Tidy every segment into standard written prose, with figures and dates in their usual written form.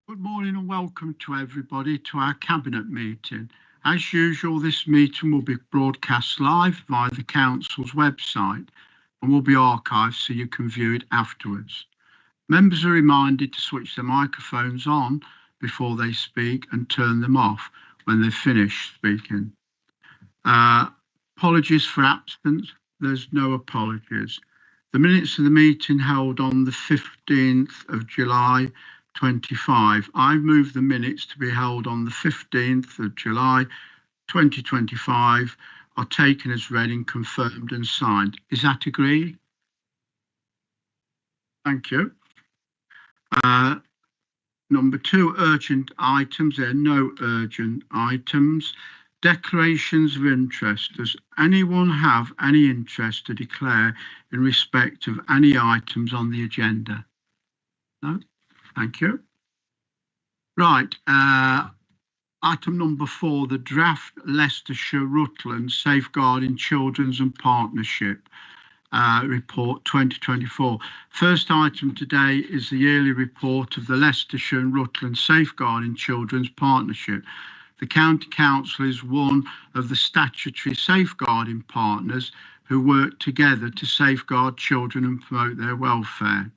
Good morning and welcome to everybody to our Cabinet meeting. As usual, this meeting will be broadcast live via the Council's website and will be archived so you can view it afterwards. Members are reminded to switch their microphones on before they speak and turn them off when they finish speaking. Apologies for absence. There's no apologies. The minutes of the meeting held on the 15th of July 25. I move the minutes to be held on the 15th of July 2025 are taken as read and confirmed and signed. Is that agreed? Thank you. Number 2, urgent items. There are no urgent items. Declarations of interest. Does anyone have any interest to declare in respect of any items on the agenda? No? Thank you. Right, item number 4, the draft Leicestershire Rutland Safeguarding Children's and Partnership report 2024. First item today is the yearly report of the Leicestershire and Rutland Safeguarding Children's Partnership. The County Council is one of the statutory safeguarding partners who work together to safeguard children and promote their welfare.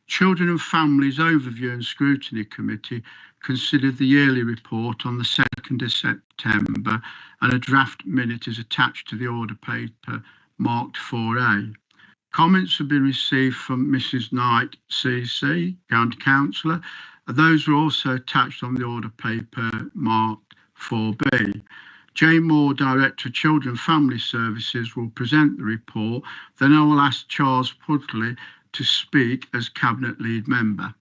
Children and Families Overview and Scrutiny Committee considered the yearly report on the 2nd of September and a draft minute is attached to the order paper marked 4A. Comments have been received from Mrs Knight, CC, County Councillor. Those were also attached on the order paper marked 4B. Jane Moore, Director of Children and Family Services, will present the report. Then I will ask Charles Pudley to speak as Cabinet Lead Member.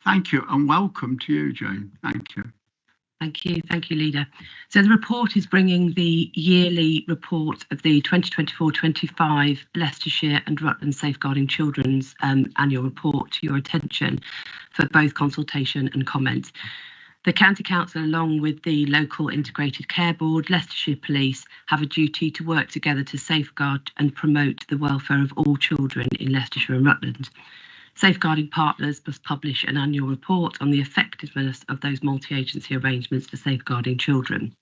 Thank you and welcome to you, Jane. Thank you. Thank you, Leader. So the report is bringing the yearly report of the 2024-25 Leicestershire and Rutland Safeguarding Children's annual report to your attention for both consultation and comment. The County Council, along with the local Integrated Care Board, Leicestershire Police, have a duty to work together to safeguard and promote the welfare of all children in Leicestershire and Rutland. Safeguarding partners must publish an annual report on the effectiveness of those multi-agency arrangements for safeguarding children.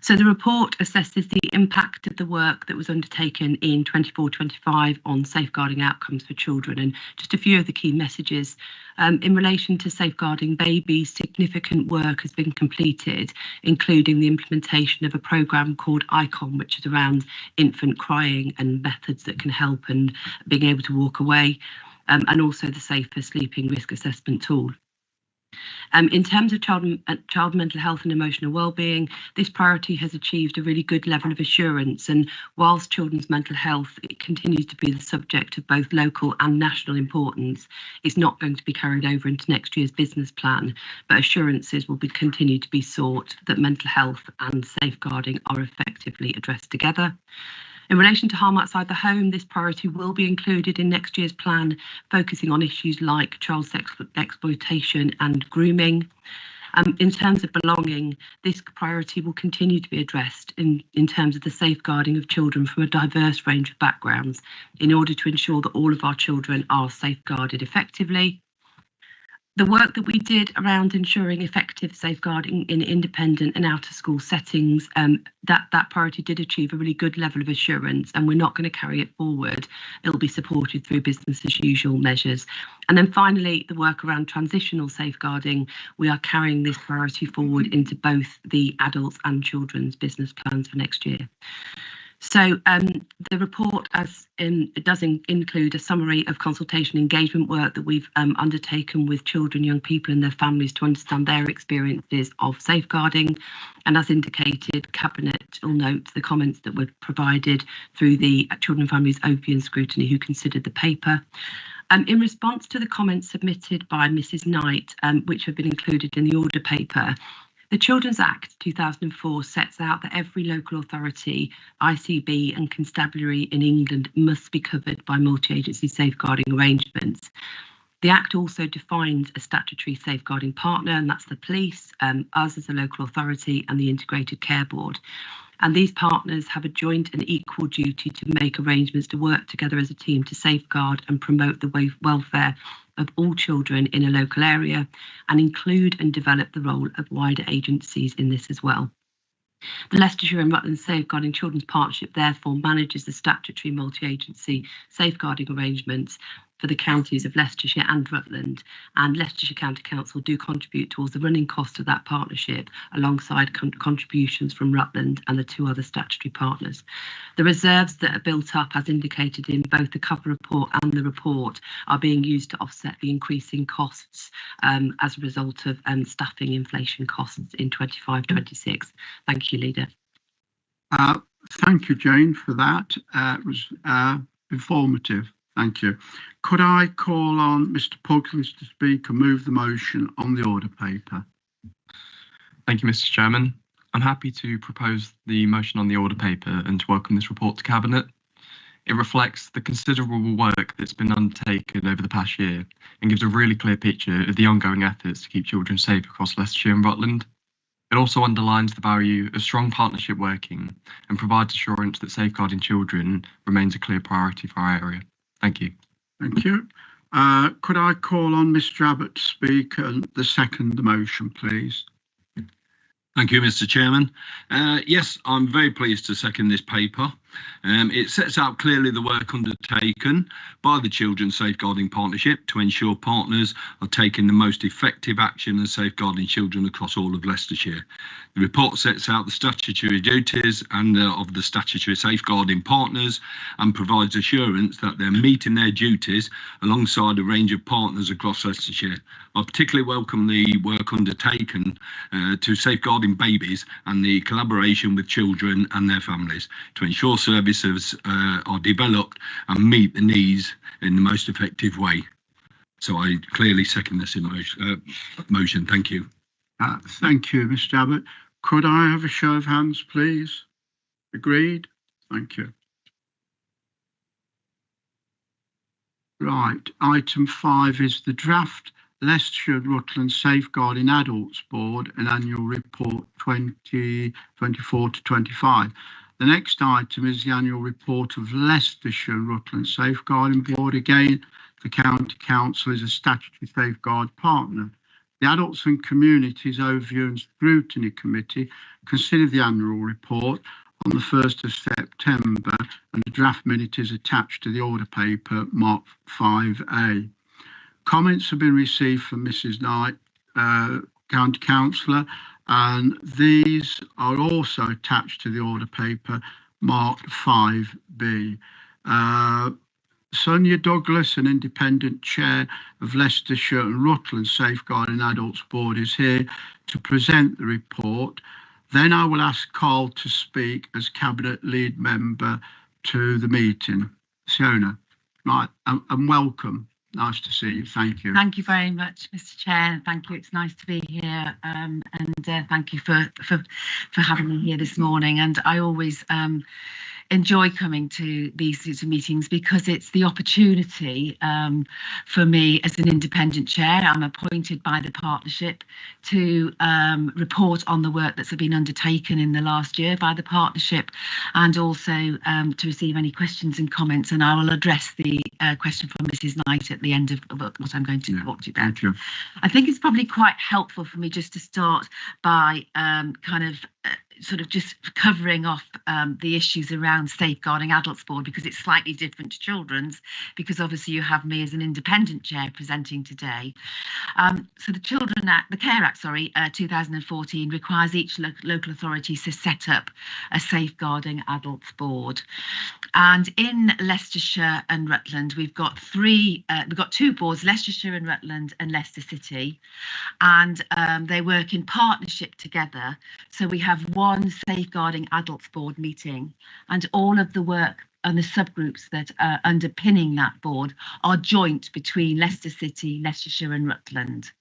So the report assesses the impact of the work that was undertaken in 24-25 on safeguarding outcomes for children, and just a few of the key messages. In relation to safeguarding babies, significant work has been completed, including the implementation of a programme called ICON, which is around infant crying and methods that can help and being able to walk away, and also the Safer Sleeping Risk Assessment tool. In terms of child mental health and emotional well-being, this priority has achieved a really good level of assurance, and whilst children's mental health continues to be the subject of both local and national importance, it's not going to be carried over into next year's business plan, but assurances will continue to be sought that mental health and safeguarding are effectively addressed together. In relation to harm outside the home, this priority will be included in next year's plan, focusing on issues like child sex exploitation and grooming. In terms of belonging, this priority will continue to be addressed in terms of the safeguarding of children from a diverse range of backgrounds in order to ensure that all of our children are safeguarded effectively. The work that we did around ensuring effective safeguarding in independent and out of school settings, that priority did achieve a really good level of assurance, and we're not going to carry it forward. It'll be supported through business as usual measures. And then finally, the work around transitional safeguarding, we are carrying this priority forward into both the adults and children's business plans for next year. So the report does include a summary of consultation engagement work that we've undertaken with children, young people and their families to understand their experiences of safeguarding. And as indicated, Cabinet will note the comments that were provided through the Children and Families Overview and Scrutiny who considered the paper. In response to the comments submitted by Mrs Knight, which have been included in the order paper, the Children's Act 2004 sets out that every local authority, ICB and constabulary in England must be covered by multi-agency safeguarding arrangements. The Act also defines a statutory safeguarding partner, and that's the police, us as a local authority and the Integrated Care Board. And these partners have a joint and equal duty to make arrangements to work together as a team to safeguard and promote the welfare of all children in a local area and include and develop the role of wider agencies in this as well. The Leicestershire and Rutland Safeguarding Children's Partnership therefore manages the statutory multi-agency safeguarding arrangements for the counties of Leicestershire and Rutland, and Leicestershire County Council do contribute towards the running cost of that partnership alongside contributions from Rutland and the two other statutory partners. The reserves that are built up, as indicated in both the cover report and the report, are being used to offset the increasing costs as a result of staffing inflation costs in 25-26. Thank you, Leader. Thank you, Jane, for that. It was informative. Thank you. Could I call on Mr. Puglins to speak and move the motion on the order paper? Thank you, Mr. Chairman. I'm happy to propose the motion on the order paper and to welcome this report to Cabinet. It reflects the considerable work that's been undertaken over the past year and gives a really clear picture of the ongoing efforts to keep children safe across Leicestershire and Rutland. It also underlines the value of strong partnership working and provides assurance that safeguarding children remains a clear priority for our area. Thank you. Thank you. Could I call on Mr. Abbott to speak and second the motion, please? Thank you, Mr. Chairman. Yes, I'm very pleased to second this paper. It sets out clearly the work undertaken by the Children's Safeguarding Partnership to ensure partners are taking the most effective action in safeguarding children across all of Leicestershire. The report sets out the statutory duties and of the statutory safeguarding partners and provides assurance that they're meeting their duties alongside a range of partners across Leicestershire. I particularly welcome the work undertaken to safeguarding babies and the collaboration with children and their families to ensure services are developed and meet the needs in the most effective way. So I clearly second this motion. Thank you. Thank you, Mr. Abbott. Could I have a show of hands, please? Agreed? Thank you. Right, item 5 is the draft Leicestershire and Rutland Safeguarding Adults Board and Annual Report 2024-25. The next item is the annual report of Leicestershire and Rutland Safeguarding Board. Again, the County Council is a statutory safeguard partner. The Adults and Communities Overview and Scrutiny Committee considered the annual report on the 1st of September and the draft minute is attached to the order paper marked 5A. Comments have been received from Mrs. Knight, County Councillor, and these are also attached to the order paper marked 5B. Sonia Douglas, an independent chair of Leicestershire and Rutland Safeguarding Adults Board, is here to present the report. Then I will ask Carl to speak as Cabinet lead member to the meeting. Fiona, right, and welcome. Nice to see you. Thank you. Thank you very much, Mr. Chair. Thank you. It's nice to be here, and thank you for having me here this morning. And I always enjoy coming to these sorts of meetings because it's the opportunity for me as an independent chair. I'm appointed by the partnership to report on the work that's been undertaken in the last year by the partnership, and also to receive any questions and comments. And I will address the question from Mrs. Knight at the end of what I'm going to talk to you about. Thank you. I think it's probably quite helpful for me just to start by sort of just covering off the issues around Safeguarding Adults Board, because it's slightly different to Children's, because obviously you have me as an independent chair presenting today. So the Care Act 2014 requires each local authority to set up a Safeguarding Adults Board. And in Leicestershire and Rutland, we've got two boards, Leicestershire and Rutland and Leicester City, and they work in partnership together. So we have one Safeguarding Adults Board meeting, and all of the work and the subgroups that are underpinning that board are joint between Leicester City, Leicestershire and Rutland.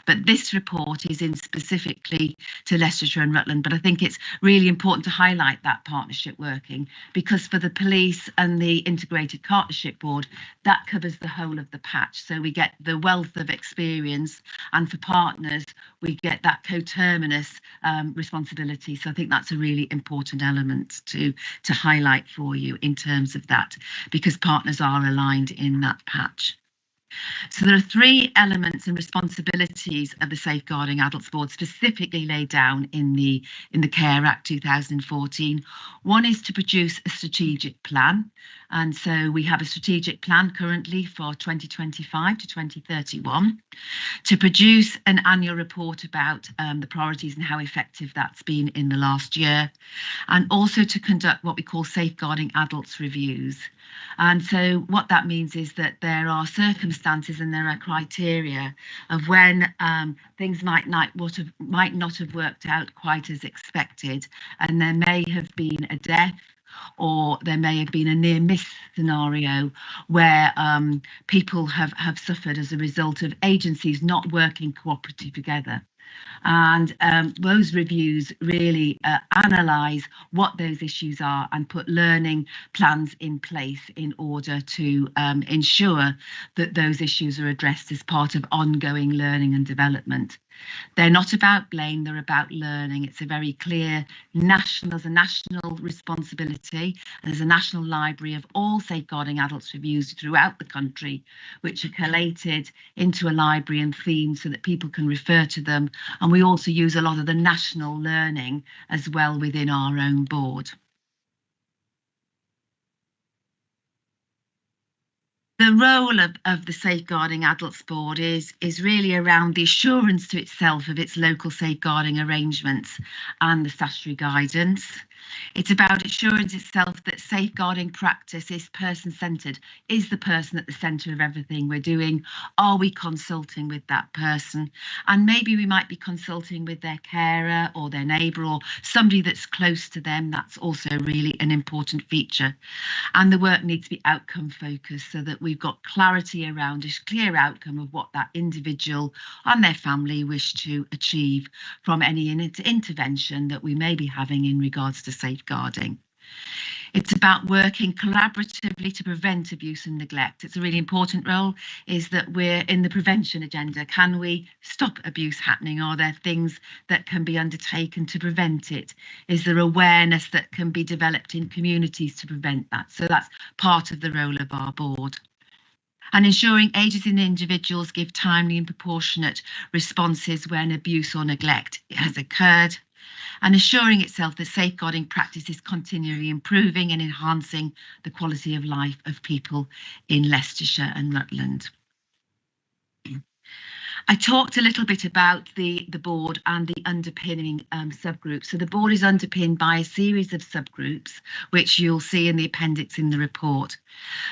But this report is in specifically to Leicestershire and Rutland, but I think it's really important to highlight that partnership working, because for the police and the Integrated Partnership Board, that covers the whole of the patch. So we get the wealth of experience, and for partners, we get that coterminous responsibility. So I think that's a really important element to highlight for you in terms of that, because partners are aligned in that patch. So there are three elements and responsibilities of the Safeguarding Adults Board specifically laid down in the Care Act 2014. One is to produce a strategic plan. And so we have a strategic plan currently for 2025 to 2031 to produce an annual report about the priorities and how effective that's been in the last year, and also to conduct what we call safeguarding adults reviews. And so what that means is that there are circumstances and there are criteria of when things might not have worked out quite as expected, and there may have been a death, or there may have been a near miss scenario where people have suffered as a result of agencies not working cooperatively together. And those reviews really analyse what those issues are and put learning plans in place in order to ensure that those issues are addressed as part of ongoing learning and development. They're not about blame, they're about learning. It's a very clear there's a national responsibility, and there's a national library of all safeguarding adults reviews throughout the country, which are collated into a library and themed so that people can refer to them. And we also use a lot of the national learning as well within our own board. The role of the Safeguarding Adults Board is really around the assurance to itself of its local safeguarding arrangements and the statutory guidance. It's about assurance itself that safeguarding practice is person-centred. Is the person at the centre of everything we're doing? Are we consulting with that person? And maybe we might be consulting with their carer or their neighbour or somebody that's close to them. That's also really an important feature. And the work needs to be outcome focused so that we've got clarity around a clear outcome of what that individual and their family wish to achieve from any intervention that we may be having in regards to safeguarding. It's about working collaboratively to prevent abuse and neglect. It's a really important role, is that we're in the prevention agenda. Can we stop abuse happening? Are there things that can be undertaken to prevent it? Is there awareness that can be developed in communities to prevent that? So that's part of the role of our board. And ensuring agencies and individuals give timely and proportionate responses when abuse or neglect has occurred, and assuring itself that safeguarding practice is continually improving and enhancing the quality of life of people in Leicestershire and Rutland. I talked a little bit about the board and the underpinning subgroups. So the board is underpinned by a series of subgroups, which you'll see in the appendix in the report.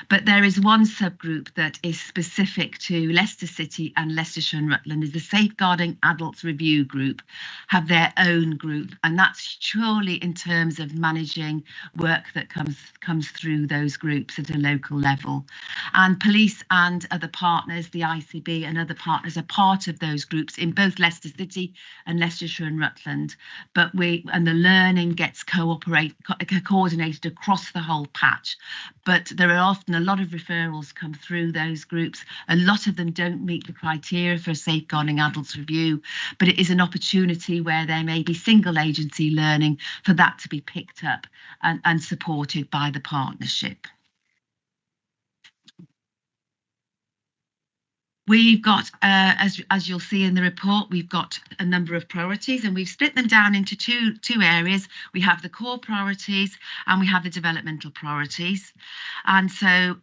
But there is one subgroup that is specific to Leicester City and Leicestershire and Rutland, is the Safeguarding Adults Review Group, have their own group. And that's purely in terms of managing work that comes through those groups at a local level. And police and other partners, the ICB and other partners, are part of those groups in both Leicester City and Leicestershire and Rutland. But the learning gets coordinated across the whole patch. But there are often a lot of referrals come through those groups. A lot of them don't meet the criteria for a safeguarding adults review, but it is an opportunity where there may be single agency learning for that to be picked up and supported by the partnership. We've got, as you'll see in the report, we've got a number of priorities, and we've split them down into two areas. We have the core priorities and we have the developmental priorities. And so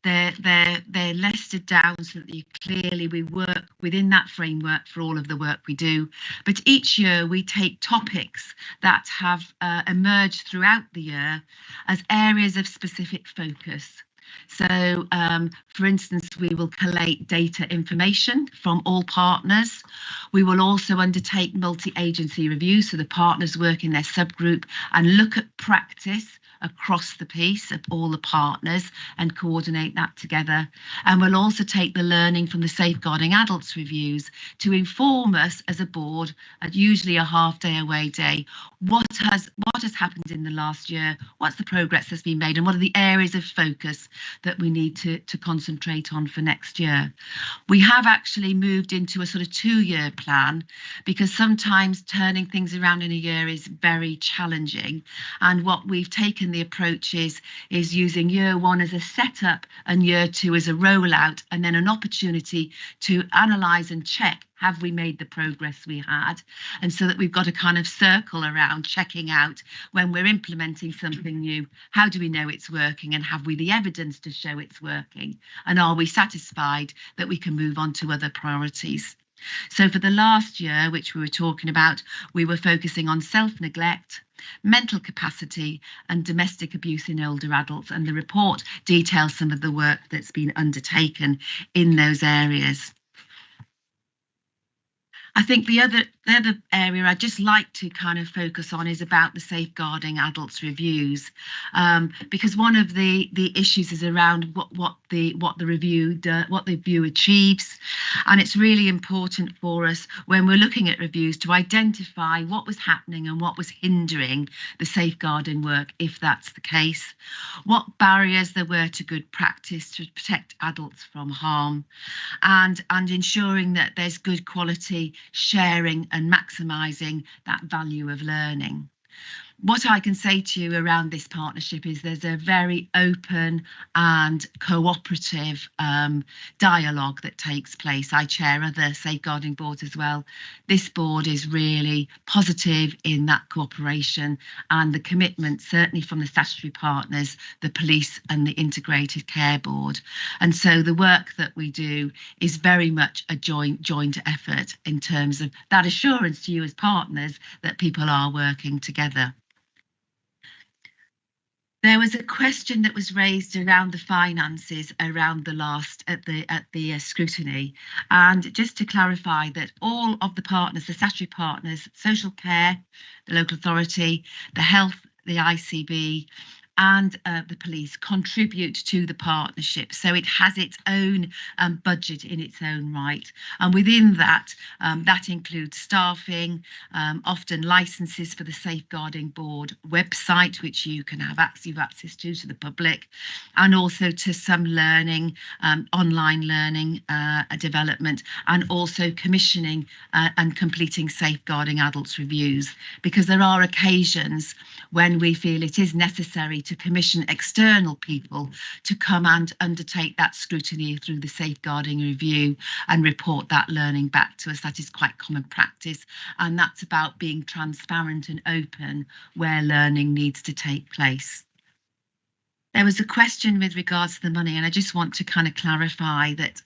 they're listed down so that we work within that framework for all of the work we do. But each year we take topics that have emerged throughout the year as areas of specific focus. So, for instance, we will collate data information from all partners. We will also undertake multi-agency reviews, so the partners work in their subgroup and look at practice across the piece of all the partners and coordinate that together. And we'll also take the learning from the Safeguarding Adults reviews to inform us as a board, at usually a half-day away day, what has happened in the last year, what's the progress that's been made, and what are the areas of focus that we need to concentrate on for next year. We have actually moved into a sort of 2-year plan, because sometimes turning things around in a year is very challenging. And what we've taken the approach is using year 1 as a setup and year 2 as a rollout, and then an opportunity to analyse and check, have we made the progress we had? And so that we've got a kind of circle around checking out when we're implementing something new, how do we know it's working, and have we the evidence to show it's working? And are we satisfied that we can move on to other priorities? So for the last year, which we were talking about, we were focusing on self-neglect, mental capacity and domestic abuse in older adults. And the report details some of the work that's been undertaken in those areas. I think the other area I'd just like to kind of focus on is about the safeguarding adults reviews, because one of the issues is around what the review achieves, and it's really important for us when we're looking at reviews to identify what was happening and what was hindering the safeguarding work, if that's the case, what barriers there were to good practice to protect adults from harm, and ensuring that there's good quality sharing and maximising that value of learning. What I can say to you around this partnership is there's a very open and cooperative dialogue that takes place. I chair other safeguarding boards as well. This board is really positive in that cooperation and the commitment, certainly from the statutory partners, the police and the integrated care board. And so the work that we do is very much a joint effort in terms of that assurance to you as partners that people are working together. There was a question that was raised around the finances around the scrutiny, and just to clarify that all of the partners, the statutory partners, social care, the local authority, the health, the ICB, and the police contribute to the partnership. So it has its own budget in its own right. And within that, that includes staffing, often licenses for the Safeguarding Board website, which you can have access to the public, and also to some learning, online learning development, and also commissioning and completing safeguarding adults reviews, because there are occasions when we feel it is necessary to commission external people to come and undertake that scrutiny through the safeguarding review and report that learning back to us. That is quite common practice, and that's about being transparent and open where learning needs to take place. There was a question with regards to the money, and I just want to kind of clarify that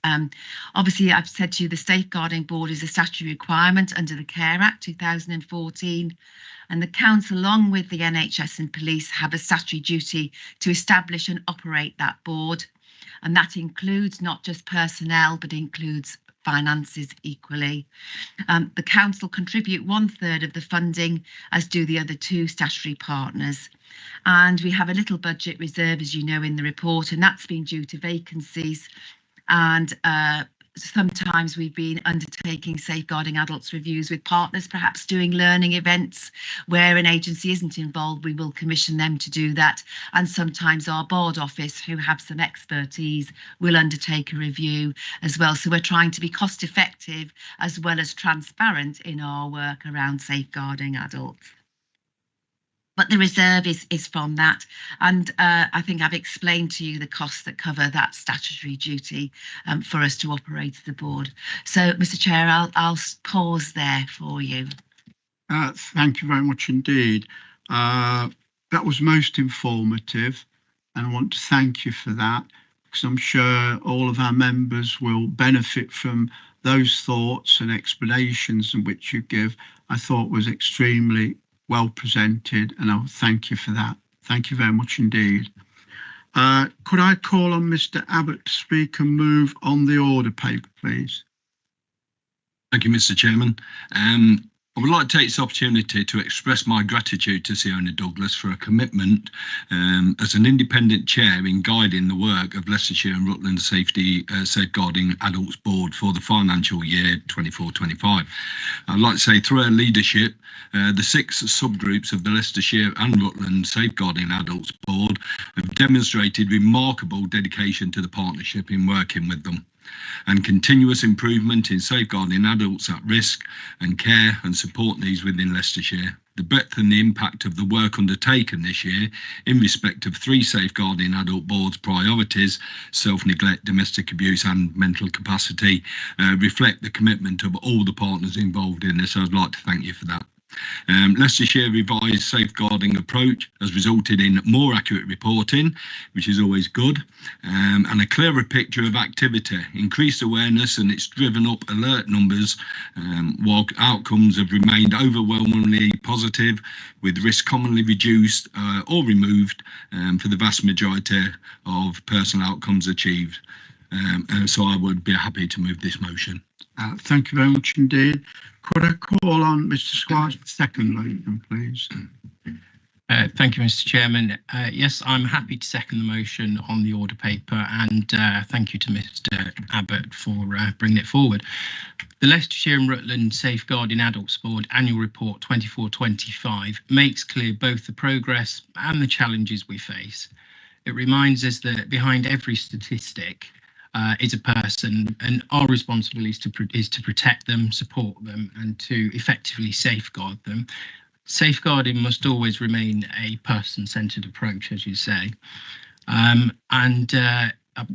obviously I've said to you the Safeguarding Board is a statutory requirement under the Care Act 2014, and the Council, along with the NHS and police, have a statutory duty to establish and operate that board, and that includes not just personnel but includes finances equally. The Council contribute 1/3 of the funding, as do the other 2 statutory partners. And we have a little budget reserve, as you know, in the report, and that's been due to vacancies. And sometimes we've been undertaking safeguarding adults reviews with partners, perhaps doing learning events where an agency isn't involved. We will commission them to do that. And sometimes our board office, who have some expertise, will undertake a review as well. So we're trying to be cost effective as well as transparent in our work around safeguarding adults. But the reserve is from that, and I think I've explained to you the costs that cover that statutory duty for us to operate the board. So, Mr. Chair, I'll pause there for you. Thank you very much indeed. That was most informative, and I want to thank you for that, because I'm sure all of our members will benefit from those thoughts and explanations in which you give. I thought was extremely well presented, and I'll thank you for that. Thank you very much indeed. Could I call on Mr. Abbott to speak and move on the order paper, please? Thank you, Mr. Chairman. I would like to take this opportunity to express my gratitude to Fiona Douglas for her commitment as an independent chair in guiding the work of Leicestershire and Rutland Safeguarding Adults Board for the financial year 24-25. I'd like to say through her leadership, the 6 subgroups of the Leicestershire and Rutland Safeguarding Adults Board have demonstrated remarkable dedication to the partnership in working with them, and continuous improvement in safeguarding adults at risk and care and support needs within Leicestershire. The breadth and the impact of the work undertaken this year in respect of 3 safeguarding adult boards priorities, self-neglect, domestic abuse and mental capacity, reflect the commitment of all the partners involved in this. I'd like to thank you for that. Leicestershire revised safeguarding approach has resulted in more accurate reporting, which is always good, and a clearer picture of activity, increased awareness, and it's driven up alert numbers, while outcomes have remained overwhelmingly positive, with risk commonly reduced or removed for the vast majority of personal outcomes achieved. So I would be happy to move this motion. Thank you very much indeed. Could I call on Mr. Squires for second motion, please? Thank you, Mr. Chairman. Yes, I'm happy to second the motion on the order paper, and thank you to Mr. Abbott for bringing it forward. The Leicestershire and Rutland Safeguarding Adults Board Annual Report 24-25 makes clear both the progress and the challenges we face. It reminds us that behind every statistic is a person, and our responsibility is to protect them, support them, and to effectively safeguard them. Safeguarding must always remain a person-centred approach, as you say. I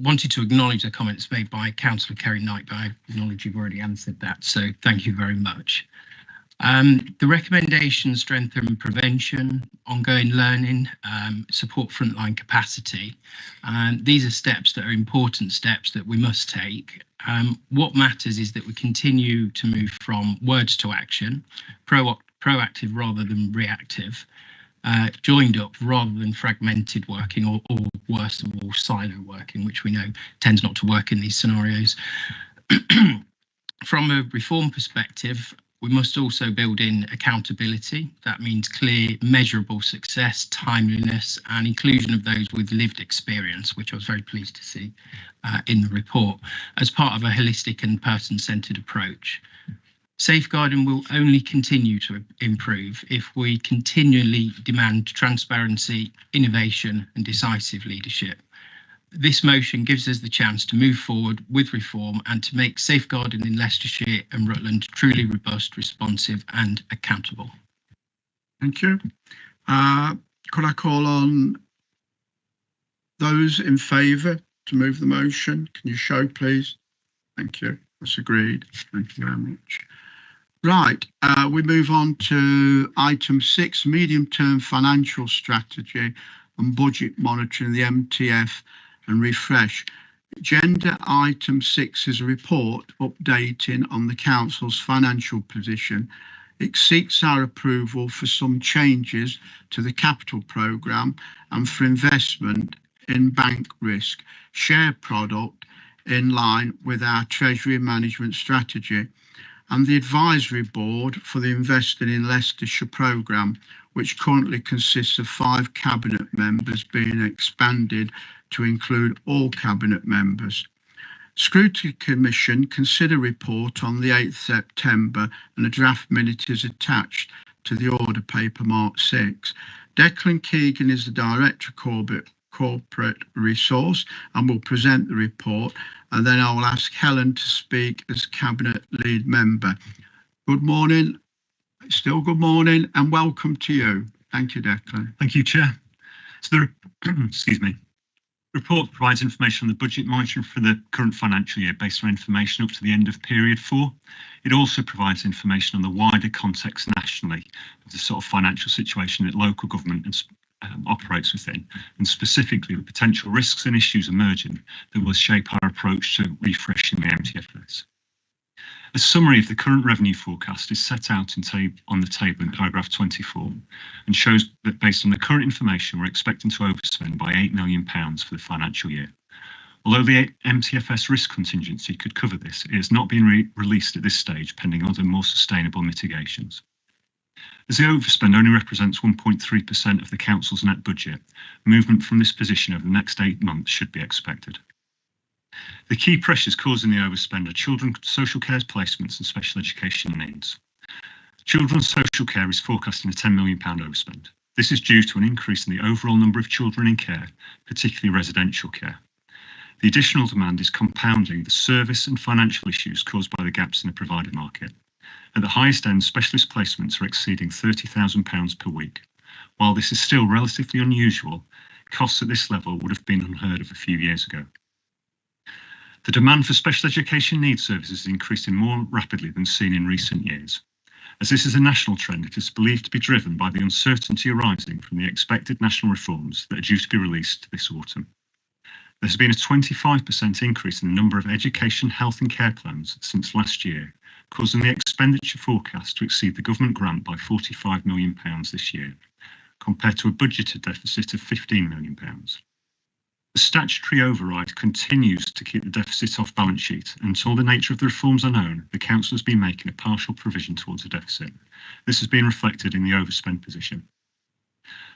wanted to acknowledge the comments made by Councillor Kerry Knight, but I acknowledge you've already answered that, so thank you very much. The recommendations strengthen prevention, ongoing learning, support frontline capacity. These are steps that are important steps that we must take. What matters is that we continue to move from words to action, proactive rather than reactive, joined up rather than fragmented working, or worst of all, silo working, which we know tends not to work in these scenarios. From a reform perspective, we must also build in accountability. That means clear, measurable success, timeliness, and inclusion of those with lived experience, which I was very pleased to see in the report, as part of a holistic and person-centred approach. Safeguarding will only continue to improve if we continually demand transparency, innovation, and decisive leadership. This motion gives us the chance to move forward with reform and to make safeguarding in Leicestershire and Rutland truly robust, responsive and accountable. Thank you. Could I call on those in favour to move the motion? Can you show, please? Thank you. That's agreed. Thank you very much. Right, we move on to item 6, medium-term financial strategy and budget monitoring, the MTF and refresh. Agenda item 6 is a report updating on the council's financial position. It seeks our approval for some changes to the capital programme and for investment in bank risk share product in line with our treasury management strategy, and the advisory board for the Investing in Leicestershire programme, which currently consists of 5 cabinet members, being expanded to include all cabinet members. Scrutiny Commission consider report on the 8th September, and a draft minute is attached to the order paper marked 6. Declan Keegan is the Director of Corporate Resource and will present the report, and then I will ask Helen to speak as Cabinet Lead Member. Good morning, still good morning, and welcome to you. Thank you, Declan. Thank you, Chair. So the excuse me. The report provides information on the budget monitoring for the current financial year based on information up to the end of period 4. It also provides information on the wider context nationally of the sort of financial situation that local government operates within, and specifically the potential risks and issues emerging that will shape our approach to refreshing the MTFS. A summary of the current revenue forecast is set out on the table in paragraph 24 and shows that based on the current information, we're expecting to overspend by £8 million for the financial year. Although the MTFS risk contingency could cover this, it has not been released at this stage pending other more sustainable mitigations. As the overspend only represents 1.3% of the Council's net budget, movement from this position over the next 8 months should be expected. The key pressures causing the overspend are children's social care placements and special education needs. Children's social care is forecasting a £10 million overspend. This is due to an increase in the overall number of children in care, particularly residential care. The additional demand is compounding the service and financial issues caused by the gaps in the provider market. At the highest end, specialist placements are exceeding £30,000 per week. While this is still relatively unusual, costs at this level would have been unheard of a few years ago. The demand for special education needs services is increasing more rapidly than seen in recent years. As this is a national trend, it is believed to be driven by the uncertainty arising from the expected national reforms that are due to be released this autumn. There has been a 25% increase in the number of education, health and care plans since last year, causing the expenditure forecast to exceed the government grant by £45 million this year, compared to a budgeted deficit of £15 million. The statutory override continues to keep the deficit off balance sheet. Until the nature of the reforms are known, the Council has been making a partial provision towards a deficit. This has been reflected in the overspend position.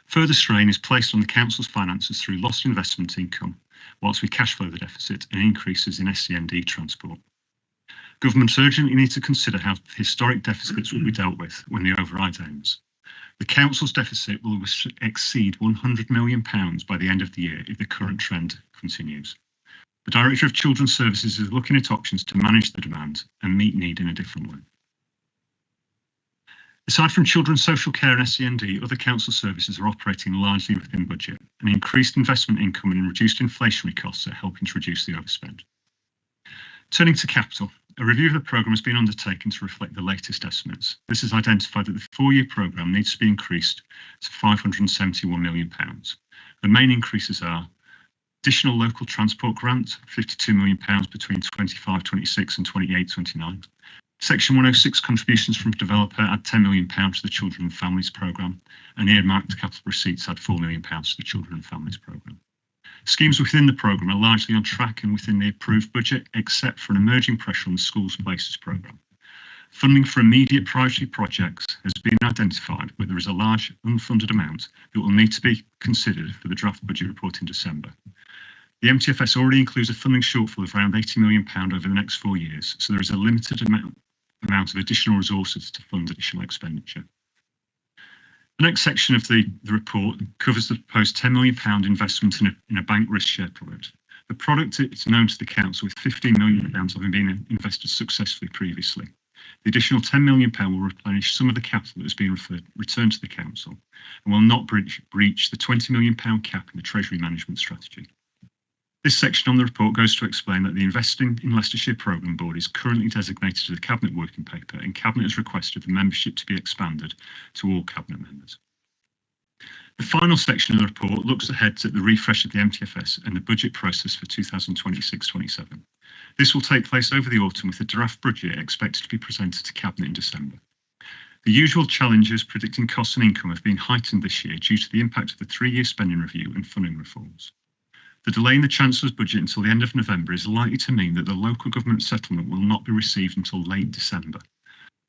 Further strain is placed on the Council's finances through lost investment income, whilst we cash flow the deficit and increases in SEND transport. Governments urgently need to consider how historic deficits will be dealt with when the override ends. The Council's deficit will exceed £100 million by the end of the year if the current trend continues. The Director of Children's Services is looking at options to manage the demand and meet need in a different way. Aside from children's social care and SEND, other council services are operating largely within budget, and increased investment income and reduced inflationary costs are helping to reduce the overspend. Turning to capital, a review of the programme has been undertaken to reflect the latest estimates. This has identified that the 4-year programme needs to be increased to £571 million. The main increases are additional local transport grant, £52 million between 25-26 and 28-29. Section 106 contributions from developer add £10 million to the Children and Families programme, and earmarked capital receipts add £4 million to the Children and Families programme. Schemes within the programme are largely on track and within the approved budget, except for an emerging pressure on the Schools Places programme. Funding for immediate priority projects has been identified, but there is a large unfunded amount that will need to be considered for the draft budget report in December. The MTFS already includes a funding shortfall of around £80 million over the next 4 years, so there is a limited amount of additional resources to fund additional expenditure. The next section of the report covers the proposed £10 million investment in a bank risk share product. The product is known to the Council, with £15 million having been invested successfully previously. The additional £10 million will replenish some of the capital that has been returned to the Council and will not breach the £20 million cap in the Treasury Management Strategy. This section on the report goes to explain that the Investing in Leicestershire Programme Board is currently designated as a Cabinet working paper, and Cabinet has requested the membership to be expanded to all Cabinet members. The final section of the report looks ahead at the refresh of the MTFS and the budget process for 2026-27. This will take place over the autumn, with the draft budget expected to be presented to Cabinet in December. The usual challenges predicting costs and income have been heightened this year due to the impact of the 3-year spending review and funding reforms. The delay in the Chancellor's budget until the end of November is likely to mean that the local government settlement will not be received until late December,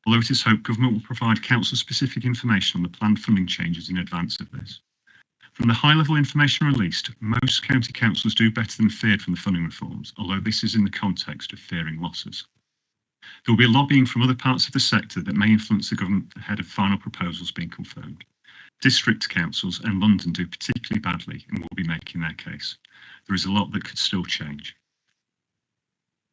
although it is hoped government will provide council-specific information on the planned funding changes in advance of this. From the high-level information released, most county councils do better than feared from the funding reforms, although this is in the context of fearing losses. There will be lobbying from other parts of the sector that may influence the government ahead of final proposals being confirmed. District councils and London do particularly badly and will be making their case. There is a lot that could still change.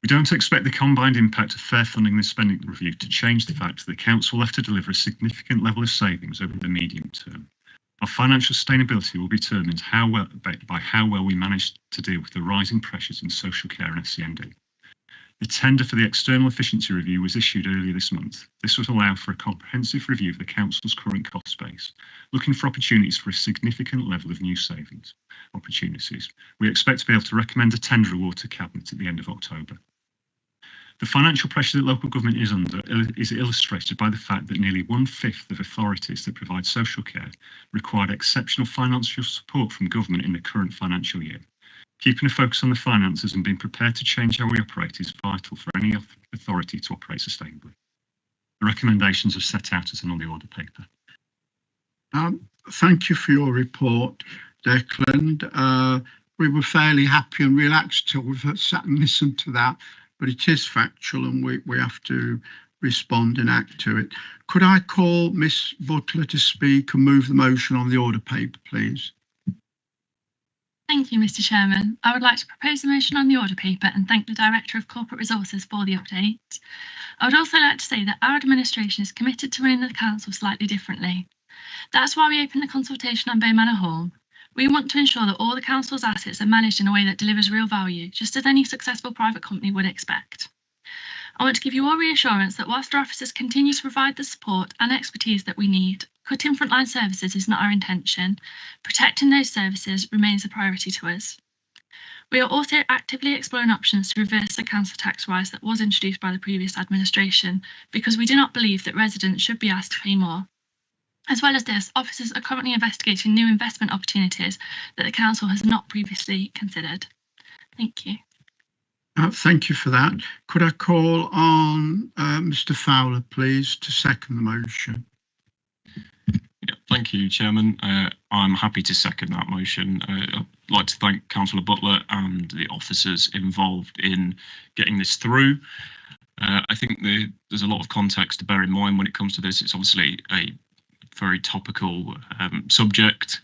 We don't expect the combined impact of fair funding and spending review to change the fact that the Council will have to deliver a significant level of savings over the medium term. Our financial sustainability will be determined by how well we manage to deal with the rising pressures in social care and SEND. The tender for the external efficiency review was issued earlier this month. This would allow for a comprehensive review of the Council's current cost base, looking for opportunities for a significant level of new savings opportunities. We expect to be able to recommend a tender award to Cabinet at the end of October. The financial pressure that local government is under is illustrated by the fact that nearly 1/5 of authorities that provide social care required exceptional financial support from government in the current financial year. Keeping a focus on the finances and being prepared to change how we operate is vital for any authority to operate sustainably. The recommendations are set out as on the order paper. Thank you for your report, Declan. We were fairly happy and relaxed till we've sat and listened to that, but it is factual and we have to respond and act to it. Could I call Miss Butler to speak and move the motion on the order paper, please? Thank you, Mr. Chairman. I would like to propose a motion on the order paper and thank the Director of Corporate Resources for the update. I would also like to say that our administration is committed to running the council slightly differently. That's why we opened the consultation on Bay Manor Hall. We want to ensure that all the council's assets are managed in a way that delivers real value, just as any successful private company would expect. I want to give you all reassurance that whilst our officers continue to provide the support and expertise that we need, cutting frontline services is not our intention. Protecting those services remains a priority to us. We are also actively exploring options to reverse the council tax rise that was introduced by the previous administration, because we do not believe that residents should be asked to pay more. As well as this, officers are currently investigating new investment opportunities that the council has not previously considered. Thank you. Thank you for that. Could I call on Mr. Fowler, please, to second the motion? Yeah, thank you, Chairman. I'm happy to second that motion. I'd like to thank Councillor Butler and the officers involved in getting this through. I think there's a lot of context to bear in mind when it comes to this. It's obviously a very topical subject,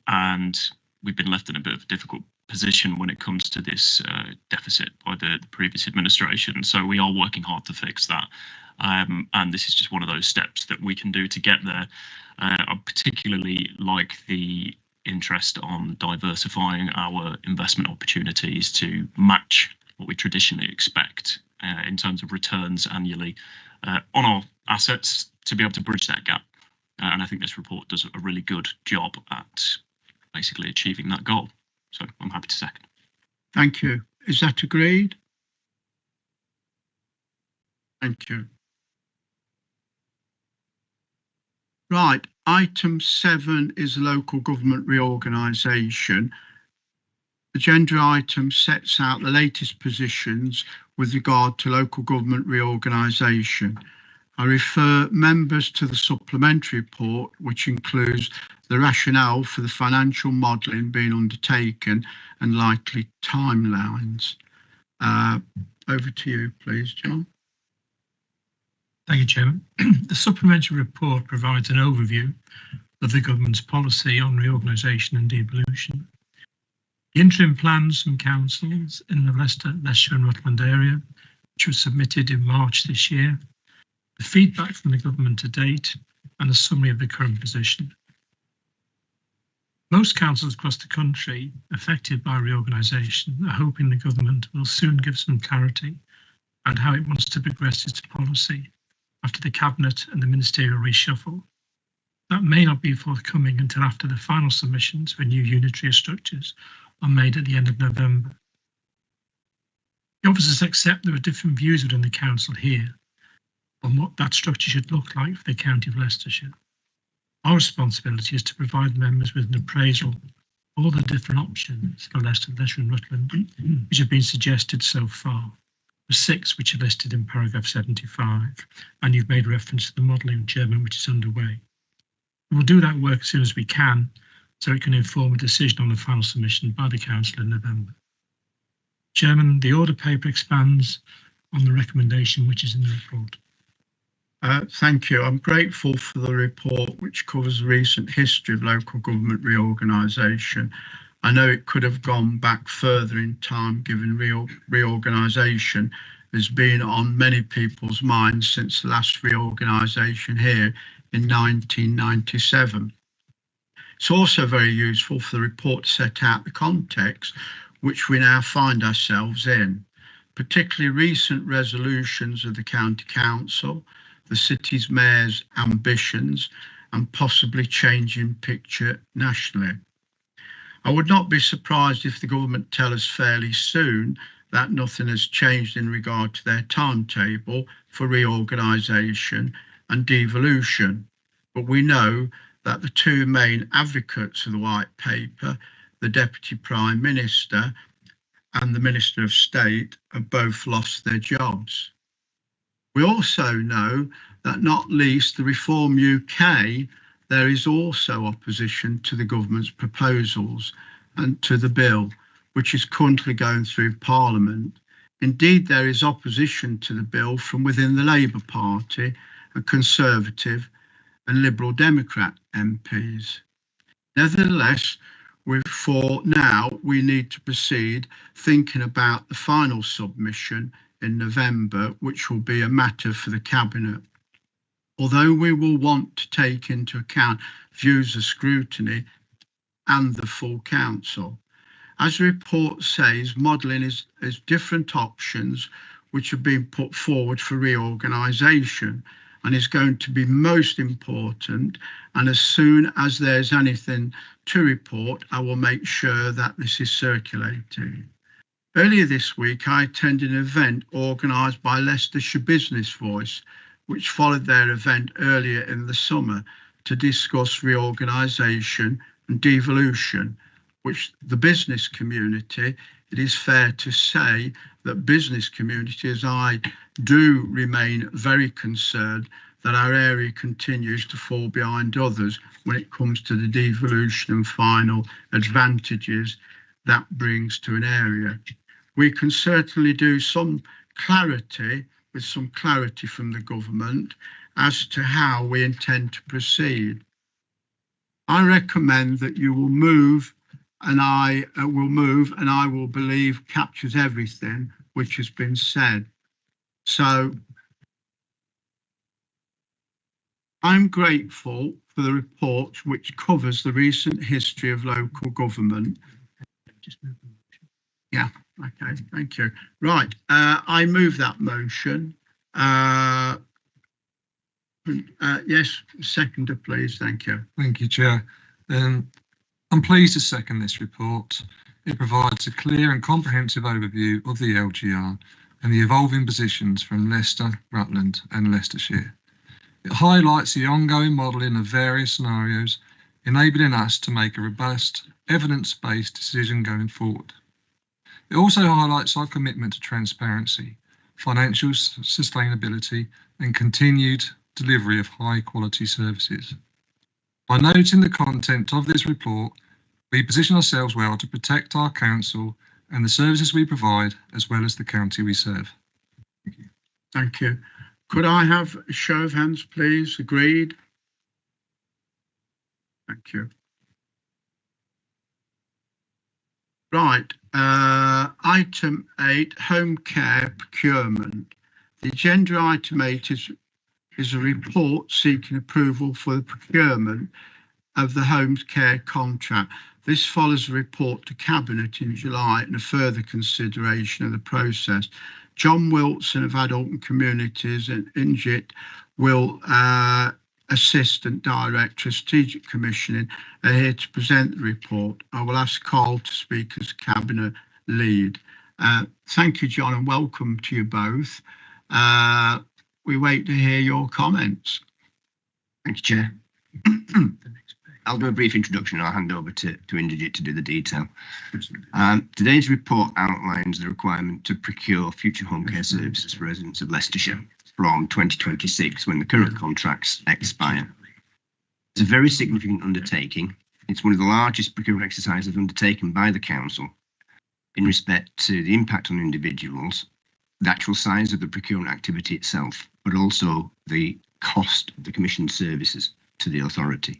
and we've been left in a bit of a difficult position when it comes to this deficit by the previous administration. So we are working hard to fix that. And this is just one of those steps that we can do to get there. I particularly like the interest on diversifying our investment opportunities to match what we traditionally expect in terms of returns annually on our assets to be able to bridge that gap. And I think this report does a really good job at basically achieving that goal. So I'm happy to second. Thank you. Is that agreed? Thank you. Right, item 7 is local government reorganisation. The agenda item sets out the latest positions with regard to local government reorganisation. I refer members to the supplementary report, which includes the rationale for the financial modelling being undertaken and likely timelines. Over to you, please, John. Thank you, Chairman. The supplementary report provides an overview of the government's policy on reorganisation and devolution. The interim plans from councils in the Leicestershire and Rutland area, which was submitted in March this year, the feedback from the government to date, and a summary of the current position. Most councils across the country affected by reorganisation are hoping the government will soon give some clarity on how it wants to progress its policy after the Cabinet and the ministerial reshuffle. That may not be forthcoming until after the final submissions for new unitary structures are made at the end of November. The officers accept there are different views within the council here on what that structure should look like for the county of Leicestershire. Our responsibility is to provide members with an appraisal of all the different options for Leicestershire and Rutland which have been suggested so far. The 6 which are listed in paragraph 75, and you've made reference to the modelling, Chairman, which is underway. We'll do that work as soon as we can, so it can inform a decision on the final submission by the Council in November. Chairman, the order paper expands on the recommendation which is in the report. Thank you. I'm grateful for the report, which covers the recent history of local government reorganisation. I know it could have gone back further in time, given reorganisation has been on many people's minds since the last reorganisation here in 1997. It's also very useful for the report to set out the context which we now find ourselves in, particularly recent resolutions of the County Council, the city's mayor's ambitions, and possibly changing picture nationally. I would not be surprised if the government tell us fairly soon that nothing has changed in regard to their timetable for reorganisation and devolution. But we know that the two main advocates of the white paper, the Deputy Prime Minister and the Minister of State have both lost their jobs. We also know that, not least the Reform UK, there is also opposition to the government's proposals and to the bill, which is currently going through Parliament. Indeed, there is opposition to the bill from within the Labour Party and Conservative and Liberal Democrat MPs. Nevertheless, for now, we need to proceed thinking about the final submission in November, which will be a matter for the Cabinet. Although we will want to take into account views of scrutiny and the full Council. As the report says, modelling is different options which have been put forward for reorganisation and is going to be most important, and as soon as there's anything to report, I will make sure that this is circulated. Earlier this week, I attended an event organised by Leicestershire Business Voice, which followed their event earlier in the summer to discuss reorganisation and devolution, which the business community, it is fair to say that business community, as I do remain very concerned that our area continues to fall behind others when it comes to the devolution and final advantages that brings to an area. We can certainly do some clarity, with some clarity from the government as to how we intend to proceed. I recommend that you will move, and I will believe captures everything which has been said. So I'm grateful for the report which covers the recent history of local government. Yeah, okay, thank you. Right, I move that motion. Yes, seconder, please, thank you. Thank you, Chair. I'm pleased to second this report. It provides a clear and comprehensive overview of the LGR and the evolving positions from Leicester, Rutland and Leicestershire. It highlights the ongoing modelling of various scenarios, enabling us to make a robust, evidence-based decision going forward. It also highlights our commitment to transparency, financial sustainability and continued delivery of high-quality services. By noting the content of this report, we position ourselves well to protect our council and the services we provide, as well as the county we serve. Thank you. Thank you. Could I have a show of hands, please? Agreed? Thank you. Right, item 8, home care procurement. The agenda item 8 is a report seeking approval for the procurement of the home care contract. This follows a report to Cabinet in July and a further consideration of the process. John Wilson of Adult and Communities and Injit will Assistant Director of Strategic Commissioning are here to present the report. I will ask Carl to speak as Cabinet lead. Thank you, John, and welcome to you both. We wait to hear your comments. Thank you, Chair. I'll do a brief introduction and I'll hand over to Indrajit to do the detail. Today's report outlines the requirement to procure future home care services for residents of Leicestershire from 2026 when the current contracts expire. It's a very significant undertaking. It's one of the largest procurement exercises undertaken by the Council in respect to the impact on individuals, the actual size of the procurement activity itself, but also the cost of the commissioned services to the authority.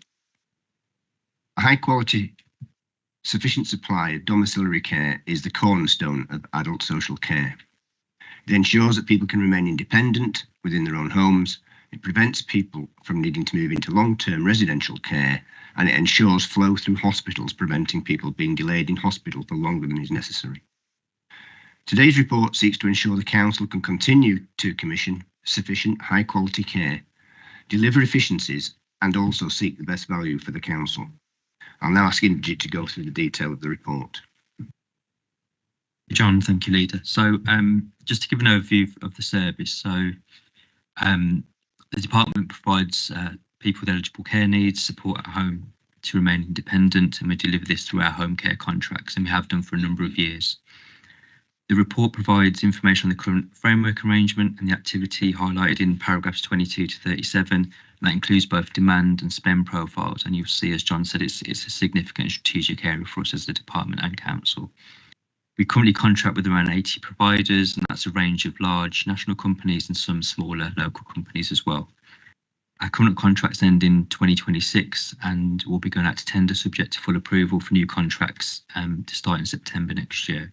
A high quality, sufficient supply of domiciliary care is the cornerstone of adult social care. It ensures that people can remain independent within their own homes. It prevents people from needing to move into long-term residential care, and it ensures flow through hospitals, preventing people being delayed in hospital for longer than is necessary. Today's report seeks to ensure the Council can continue to commission sufficient high-quality care, deliver efficiencies, and also seek the best value for the Council. I'll now ask Indrajit to go through the detail of the report. John, thank you, Leader. So just to give an overview of the service, so the department provides people with eligible care needs, support at home, to remain independent, and we deliver this through our home care contracts, and we have done for a number of years. The report provides information on the current framework arrangement and the activity highlighted in paragraphs 22 to 37. And that includes both demand and spend profiles. And you'll see, as John said, it's a significant strategic area for us as the department and council. We currently contract with around 80 providers, and that's a range of large national companies and some smaller local companies as well. Our current contracts end in 2026, and we'll be going out to tender subject to full approval for new contracts to start in September next year.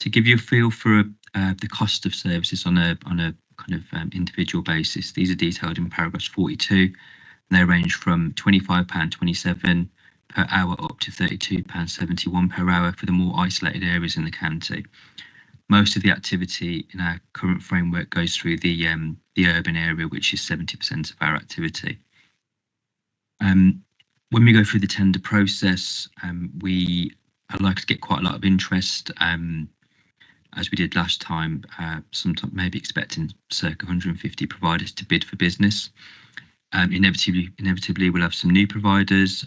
To give you a feel for the cost of services on a kind of individual basis, these are detailed in paragraphs 42, and they range from £25.27 per hour up to £32.71 per hour for the more isolated areas in the county. Most of the activity in our current framework goes through the urban area, which is 70% of our activity. When we go through the tender process, we are likely to get quite a lot of interest. As we did last time, sometimes maybe expecting circa 150 providers to bid for business. Inevitably, we'll have some new providers.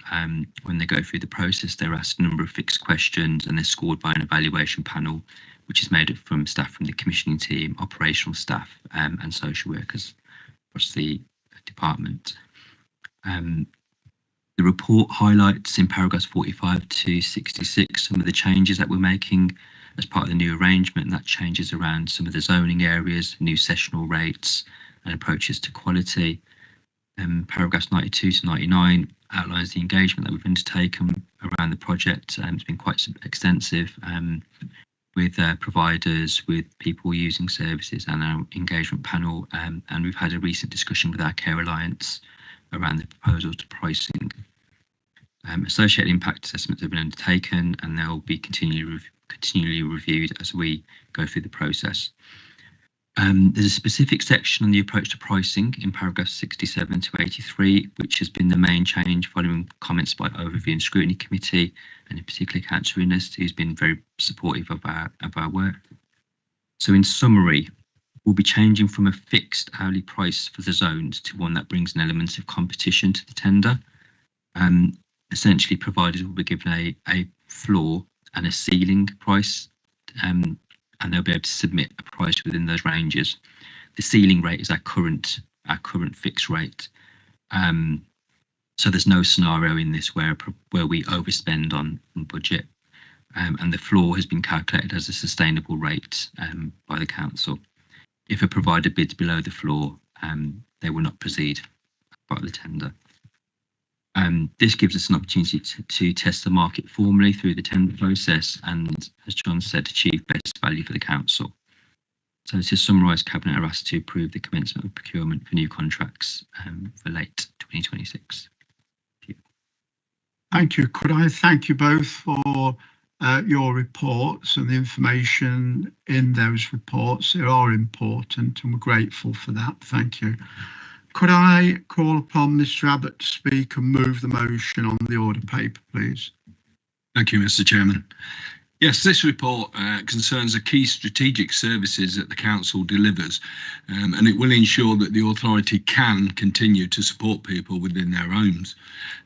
When they go through the process, they're asked a number of fixed questions, and they're scored by an evaluation panel, which is made up from staff from the commissioning team, operational staff, and social workers across the department. The report highlights in paragraphs 45 to 66 some of the changes that we're making as part of the new arrangement, and that changes around some of the zoning areas, new sessional rates and approaches to quality. Paragraphs 92 to 99 outlines the engagement that we've undertaken around the project. It's been quite extensive with providers, with people using services and our engagement panel, and we've had a recent discussion with our Care Alliance around the proposals to pricing. Associated impact assessments have been undertaken, and they'll be continually reviewed as we go through the process. There's a specific section on the approach to pricing in paragraphs 67 to 83, which has been the main change following comments by Overview and Scrutiny Committee, and in particular Councillor Innes, who's been very supportive of our work. So in summary, we'll be changing from a fixed hourly price for the zones to one that brings an element of competition to the tender. Essentially, providers will be given a floor and a ceiling price, and they'll be able to submit a price within those ranges. The ceiling rate is our current fixed rate. So there's no scenario in this where we overspend on budget, and the floor has been calculated as a sustainable rate by the council. If a provider bids below the floor, they will not proceed by the tender. This gives us an opportunity to test the market formally through the tender process and, as John said, achieve best value for the council. So to summarise, Cabinet are asked to approve the commencement of procurement for new contracts for late 2026. Thank you. Thank you. Could I thank you both for your reports and the information in those reports? They are important and we're grateful for that. Thank you. Could I call upon Mr. Abbott to speak and move the motion on the order paper, please? Thank you, Mr. Chairman. Yes, this report concerns the key strategic services that the council delivers, and it will ensure that the authority can continue to support people within their homes.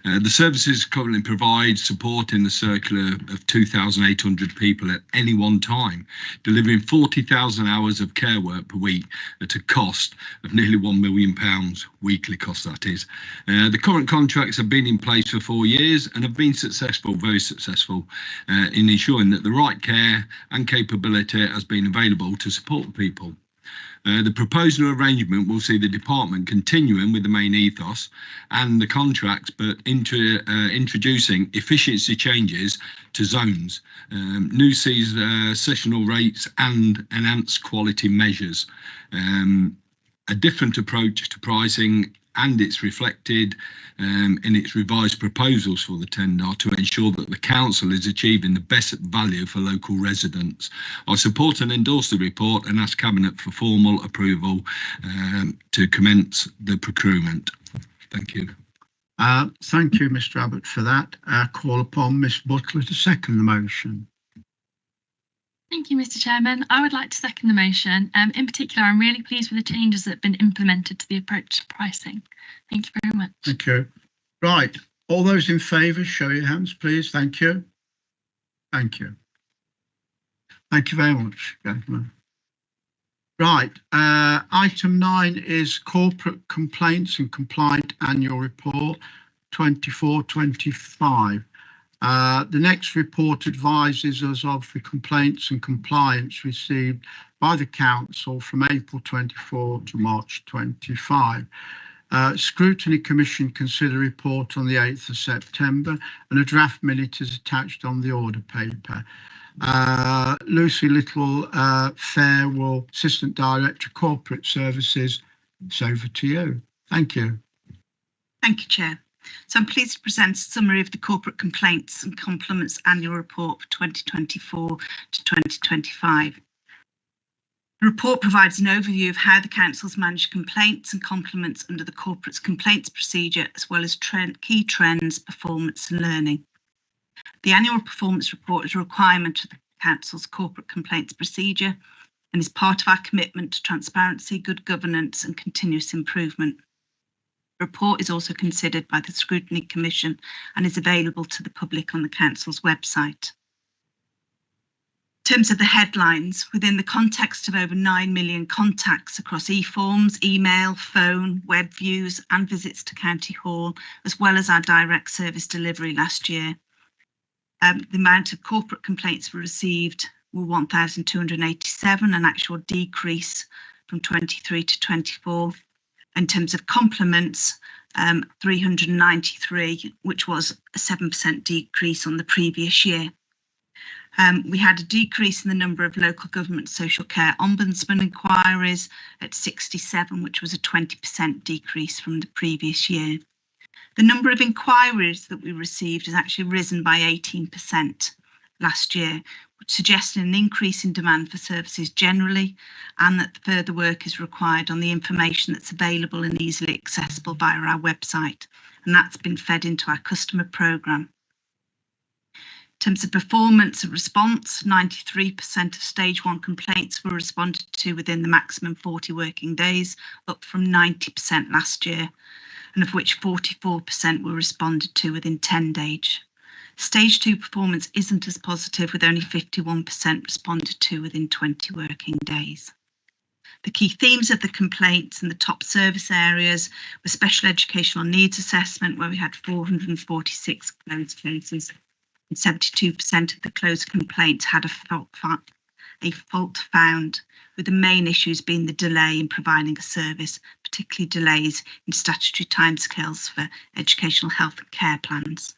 The services currently provide support in the circle of 2,800 people at any one time, delivering 40,000 hours of care work per week at a cost of nearly £1 million, weekly cost that is. The current contracts have been in place for 4 years and have been successful, very successful, in ensuring that the right care and capability has been available to support people. The proposed arrangement will see the department continuing with the main ethos and the contracts, but introducing efficiency changes to zones, new sessional rates and enhanced quality measures. A different approach to pricing, and it's reflected in its revised proposals for the tender to ensure that the council is achieving the best value for local residents. I support and endorse the report and ask Cabinet for formal approval to commence the procurement. Thank you. Thank you, Mr. Abbott, for that. Call upon Ms. Butler to second the motion. Thank you, Mr. Chairman. I would like to second the motion. In particular, I'm really pleased with the changes that have been implemented to the approach to pricing. Thank you very much. Thank you. Right, All those in favour, show your hands, please. Thank you. Thank you. Thank you very much, gentlemen. Right, item 9 is Corporate Complaints and Compliant Annual Report 24-25. The next report advises us of the complaints and compliance received by the Council from April 24 to March 25. Scrutiny Commission consider report on the 8th of September and a draft minute is attached on the order paper. Lucy Little Fairwell, Assistant Director Corporate Services, it's over to you. Thank you. Thank you, Chair. So I'm pleased to present a summary of the Corporate Complaints and Compliments Annual Report for 2024 to 2025. The report provides an overview of how the Council's managed complaints and compliments under the Corporate's Complaints Procedure, as well as key trends, performance and learning. The annual performance report is a requirement of the Council's Corporate Complaints Procedure and is part of our commitment to transparency, good governance and continuous improvement. The report is also considered by the Scrutiny Commission and is available to the public on the Council's website. In terms of the headlines, within the context of over 9 million contacts across e-forms, email, phone, web views and visits to County Hall, as well as our direct service delivery last year, the amount of corporate complaints received were 1,287, an actual decrease from 23 to 24. In terms of compliments, 393, which was a 7% decrease on the previous year. We had a decrease in the number of local government social care ombudsman inquiries at 67, which was a 20% decrease from the previous year. The number of inquiries that we received has actually risen by 18% last year, which suggests an increase in demand for services generally, and that further work is required on the information that's available and easily accessible via our website, and that's been fed into our customer programme. In terms of performance and response, 93% of stage 1 complaints were responded to within the maximum 40 working days, up from 90% last year, and of which 44% were responded to within 10 days. Stage 2 performance isn't as positive, with only 51% responded to within 20 working days. The key themes of the complaints and the top service areas were special educational needs assessment, where we had 446 closed cases, and 72% of the closed complaints had a fault found, with the main issues being the delay in providing a service, particularly delays in statutory timescales for educational health and care plans.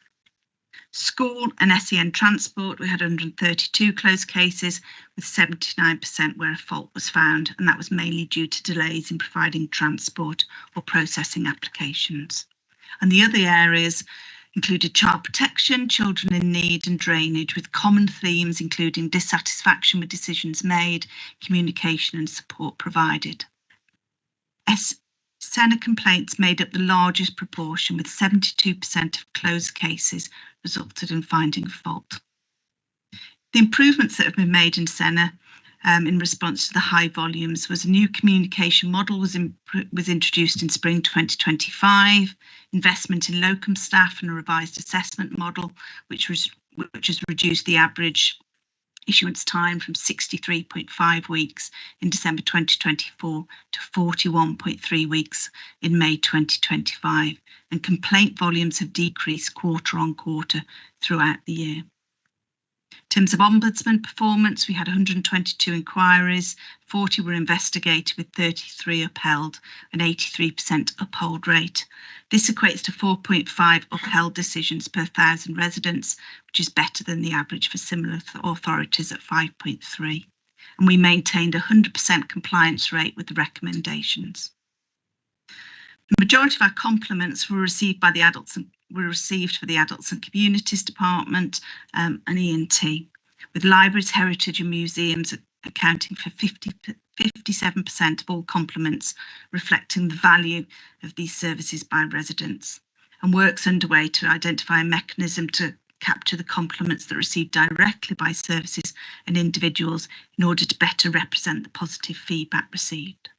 School and SEN transport, we had 132 closed cases, with 79% where a fault was found, and that was mainly due to delays in providing transport or processing applications. And the other areas included child protection, children in need and drainage, with common themes including dissatisfaction with decisions made, communication and support provided. SEN complaints made up the largest proportion, with 72% of closed cases resulted in finding a fault. The improvements that have been made in SENA in response to the high volumes was a new communication model was introduced in spring 2025, investment in locum staff and a revised assessment model, which has reduced the average issuance time from 63.5 weeks in December 2024 to 41.3 weeks in May 2025, and complaint volumes have decreased quarter on quarter throughout the year. In terms of ombudsman performance, we had 122 inquiries, 40 were investigated with 33 upheld, an 83% uphold rate. This equates to 4.5 upheld decisions per 1,000 residents, which is better than the average for similar authorities at 5.3. And we maintained a 100% compliance rate with the recommendations. The majority of our compliments were received for the Adults and Communities Department and ENT, with libraries, heritage and museums accounting for 57% of all compliments, reflecting the value of these services by residents, and works underway to identify a mechanism to capture the compliments that are received directly by services and individuals in order to better represent the positive feedback received.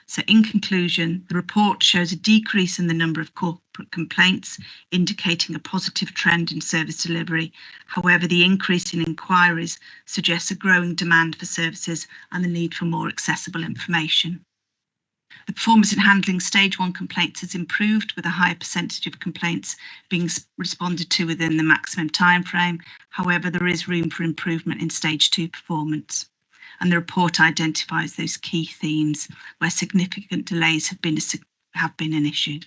So in conclusion, the report shows a decrease in the number of corporate complaints, indicating a positive trend in service delivery. However, the increase in inquiries suggests a growing demand for services and the need for more accessible information. The performance in handling stage 1 complaints has improved, with a higher percentage of complaints being responded to within the maximum timeframe. However, there is room for improvement in stage 2 performance. And the report identifies those key themes where significant delays have been an issue.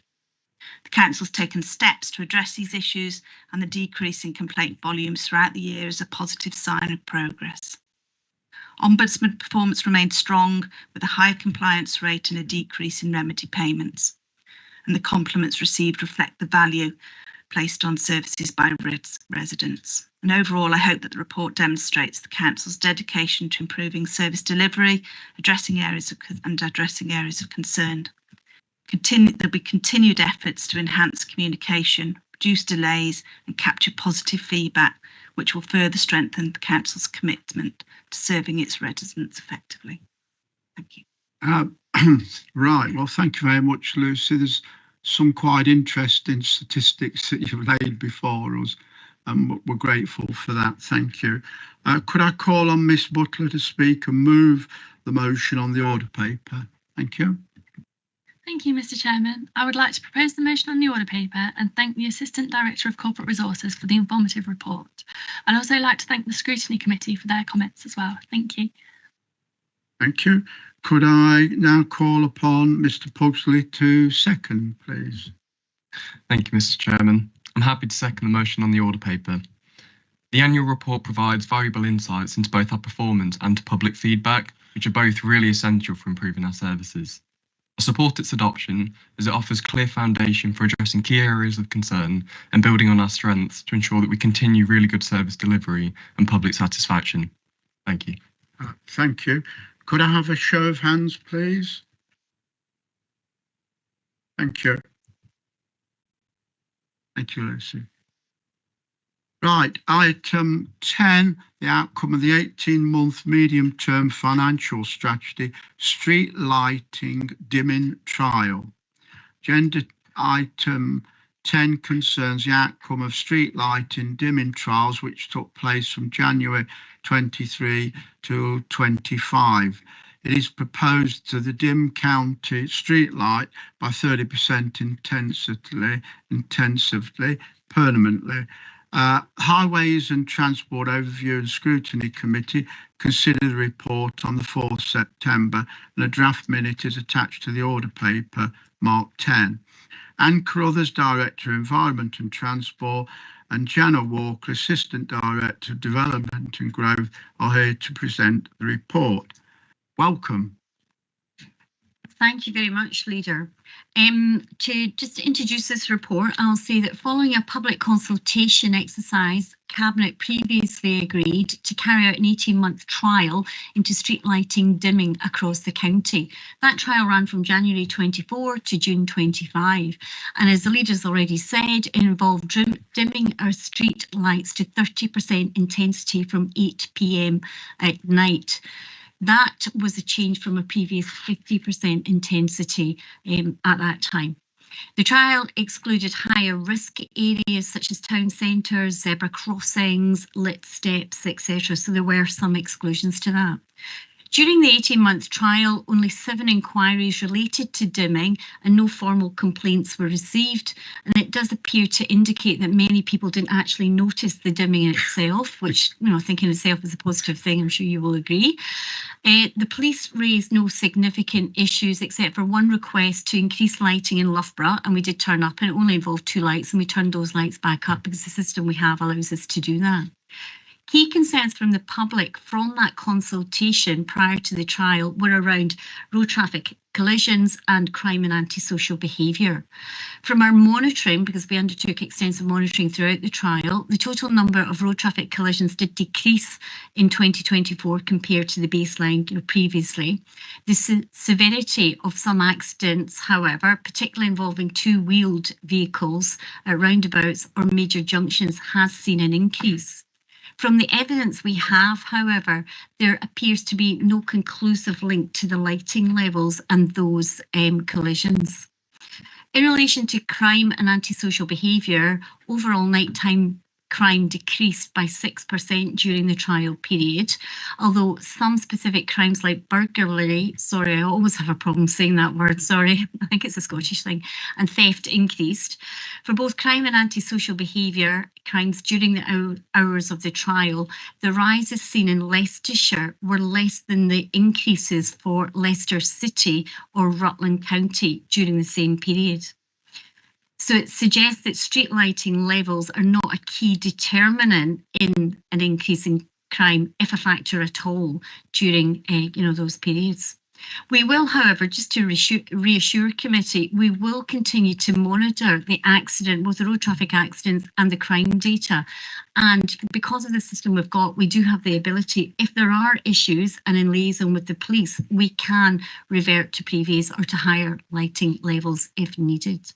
The Council's taken steps to address these issues, and the decrease in complaint volumes throughout the year is a positive sign of progress. Ombudsman performance remained strong, with a higher compliance rate and a decrease in remedy payments. And the compliments received reflect the value placed on services by residents. And overall, I hope that the report demonstrates the Council's dedication to improving service delivery, addressing areas of concern. There'll be continued efforts to enhance communication, reduce delays and capture positive feedback, which will further strengthen the Council's commitment to serving its residents effectively. Thank you. Right, well, thank you very much, Lucy. There's some quite interesting statistics that you've laid before us, and we're grateful for that. Thank you. Could I call on Miss Butler to speak and move the motion on the order paper? Thank you. Thank you, Mr. Chairman. I would like to propose the motion on the order paper and thank the Assistant Director of Corporate Resources for the informative report. I'd also like to thank the Scrutiny Committee for their comments as well. Thank you. Thank you. Could I now call upon Mr. Pugsley to second, please? Thank you, Mr. Chairman. I'm happy to second the motion on the order paper. The annual report provides valuable insights into both our performance and to public feedback, which are both really essential for improving our services. I support its adoption as it offers clear foundation for addressing key areas of concern and building on our strengths to ensure that we continue really good service delivery and public satisfaction. Thank you. Thank you. Could I have a show of hands, please? Thank you. Thank you, Lucy. Right, item 10, the outcome of the 18-month medium-term financial strategy, street lighting dimming trial. Agenda item 10 concerns the outcome of street lighting dimming trials, which took place from January 23 to 25. It is proposed to the dim county street light by 30% intensively, permanently. Highways and Transport Overview and Scrutiny Committee considered the report on the 4th September, and a draft minute is attached to the order paper marked 10. Anne Carruthers, Director of Environment and Transport, and Jana Walker, Assistant Director of Development and Growth, are here to present the report. Welcome. Thank you very much, Leader. To just introduce this report, I'll say that following a public consultation exercise, Cabinet previously agreed to carry out an 18-month trial into street lighting dimming across the county. That trial ran from January 24 to June 25. And as the Leader's already said, it involved dimming our street lights to 30% intensity from 8 p.m. at night. That was a change from a previous 50% intensity at that time. The trial excluded higher risk areas such as town centres, zebra crossings, lit steps, etc. So there were some exclusions to that. During the 18-month trial, only 7 inquiries related to dimming and no formal complaints were received. And it does appear to indicate that many people didn't actually notice the dimming itself, which, I think in itself is a positive thing. I'm sure you will agree. The police raised no significant issues except for one request to increase lighting in Loughborough, and we did turn up, and it only involved 2 lights, and we turned those lights back up because the system we have allows us to do that. Key concerns from the public from that consultation prior to the trial were around road traffic collisions and crime and antisocial behaviour. From our monitoring, because we undertook extensive monitoring throughout the trial, the total number of road traffic collisions did decrease in 2024 compared to the baseline previously. The severity of some accidents, however, particularly involving 2-wheeled vehicles at roundabouts or major junctions, has seen an increase. From the evidence we have, however, there appears to be no conclusive link to the lighting levels and those collisions. In relation to crime and antisocial behaviour, overall nighttime crime decreased by 6% during the trial period, although some specific crimes like burglary, sorry, I always have a problem saying that word, sorry, I think it's a Scottish thing, and theft increased. For both crime and antisocial behaviour crimes during the hours of the trial, the rises seen in Leicestershire were less than the increases for Leicester City or Rutland County during the same period. So it suggests that street lighting levels are not a key determinant in an increase in crime, if a factor at all, during those periods. We will, however, just to reassure committee, we will continue to monitor the accident, both the road traffic accidents and the crime data. And because of the system we've got, we do have the ability, if there are issues and in liaison with the police, we can revert to previous or to higher lighting levels if needed.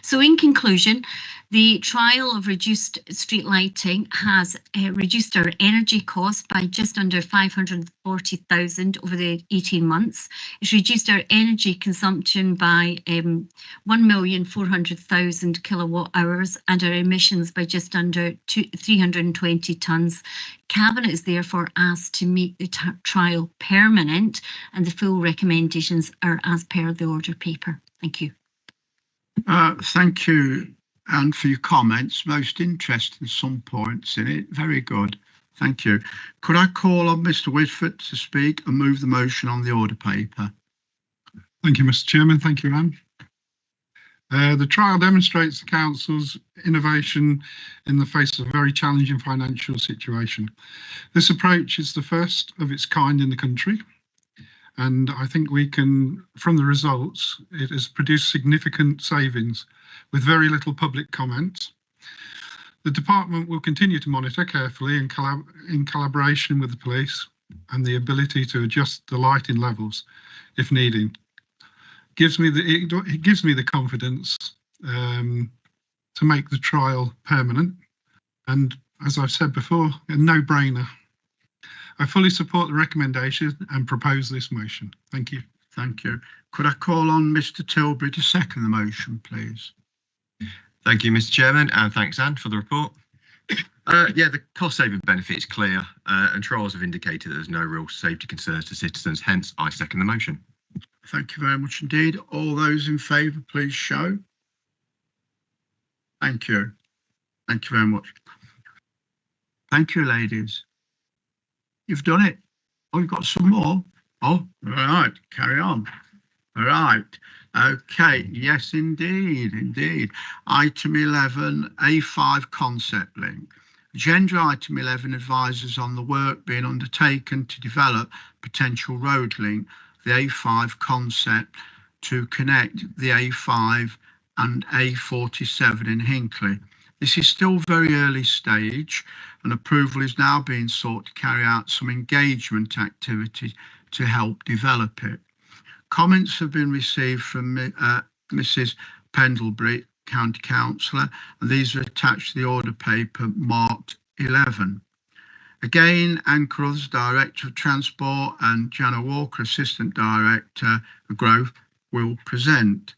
So in conclusion, the trial of reduced street lighting has reduced our energy costs by just under 540,000 over the 18 months. It's reduced our energy consumption by 1,400,000 kilowatt hours and our emissions by just under 320 tonnes. Cabinet is therefore asked to make the trial permanent, and the full recommendations are as per the order paper. Thank you. Thank you, Anne, for your comments. Most interesting, some points in it. Very good. Thank you. Could I call on Mr. Whitford to speak and move the motion on the order paper? Thank you, Mr. Chairman. Thank you, Anne. The trial demonstrates the Council's innovation in the face of a very challenging financial situation. This approach is the first of its kind in the country. And I think we can, from the results, it has produced significant savings with very little public comment. The department will continue to monitor carefully in collaboration with the police and the ability to adjust the lighting levels if needed. It gives me the confidence to make the trial permanent. And as I've said before, a no-brainer. I fully support the recommendation and propose this motion. Thank you. Thank you. Could I call on Mr. Tilbury to second the motion, please? Thank you, Mr. Chairman, and thanks, Anne, for the report. The cost-saving benefit is clear, and trials have indicated that there's no real safety concerns to citizens. Hence, I second the motion. Thank you very much indeed. All those in favour, please show. Thank you. Thank you very much. Thank you, ladies. You've done it. Oh, you've got some more. Oh, all right. Carry on. All right. Okay. Yes, indeed. Indeed. Item 11, A5 concept link. Agenda item 11 advises on the work being undertaken to develop potential road link, the A5 concept, to connect the A5 and A47 in Hinckley. This is still very early stage, and approval is now being sought to carry out some engagement activity to help develop it. Comments have been received from Mrs. Pendlebury, County Councillor, and these are attached to the order paper marked 11. Again, Anne Carruthers, Director of Transport, and Jana Walker, Assistant Director of Growth, will present.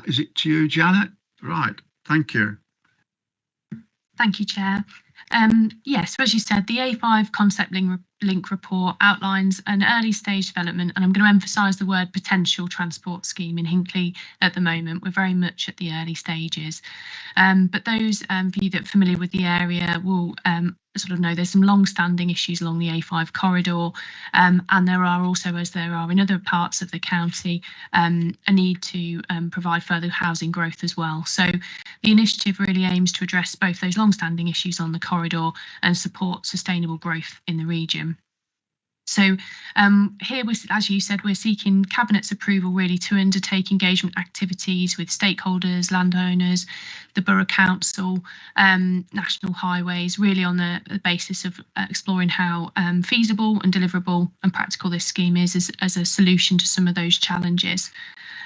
Is it to you, Janet? Right, thank you. Thank you, Chair. Yes, so as you said, the A5 concept link report outlines an early stage development, and I'm going to emphasise the word potential transport scheme in Hinckley at the moment. We're very much at the early stages. But those of you that are familiar with the area will sort of know there's some long-standing issues along the A5 corridor, and there are also, as there are in other parts of the county, a need to provide further housing growth as well. So the initiative really aims to address both those long-standing issues on the corridor and support sustainable growth in the region. So here, as you said, we're seeking Cabinet's approval really to undertake engagement activities with stakeholders, landowners, the Borough Council, National Highways, really on the basis of exploring how feasible and deliverable and practical this scheme is as a solution to some of those challenges.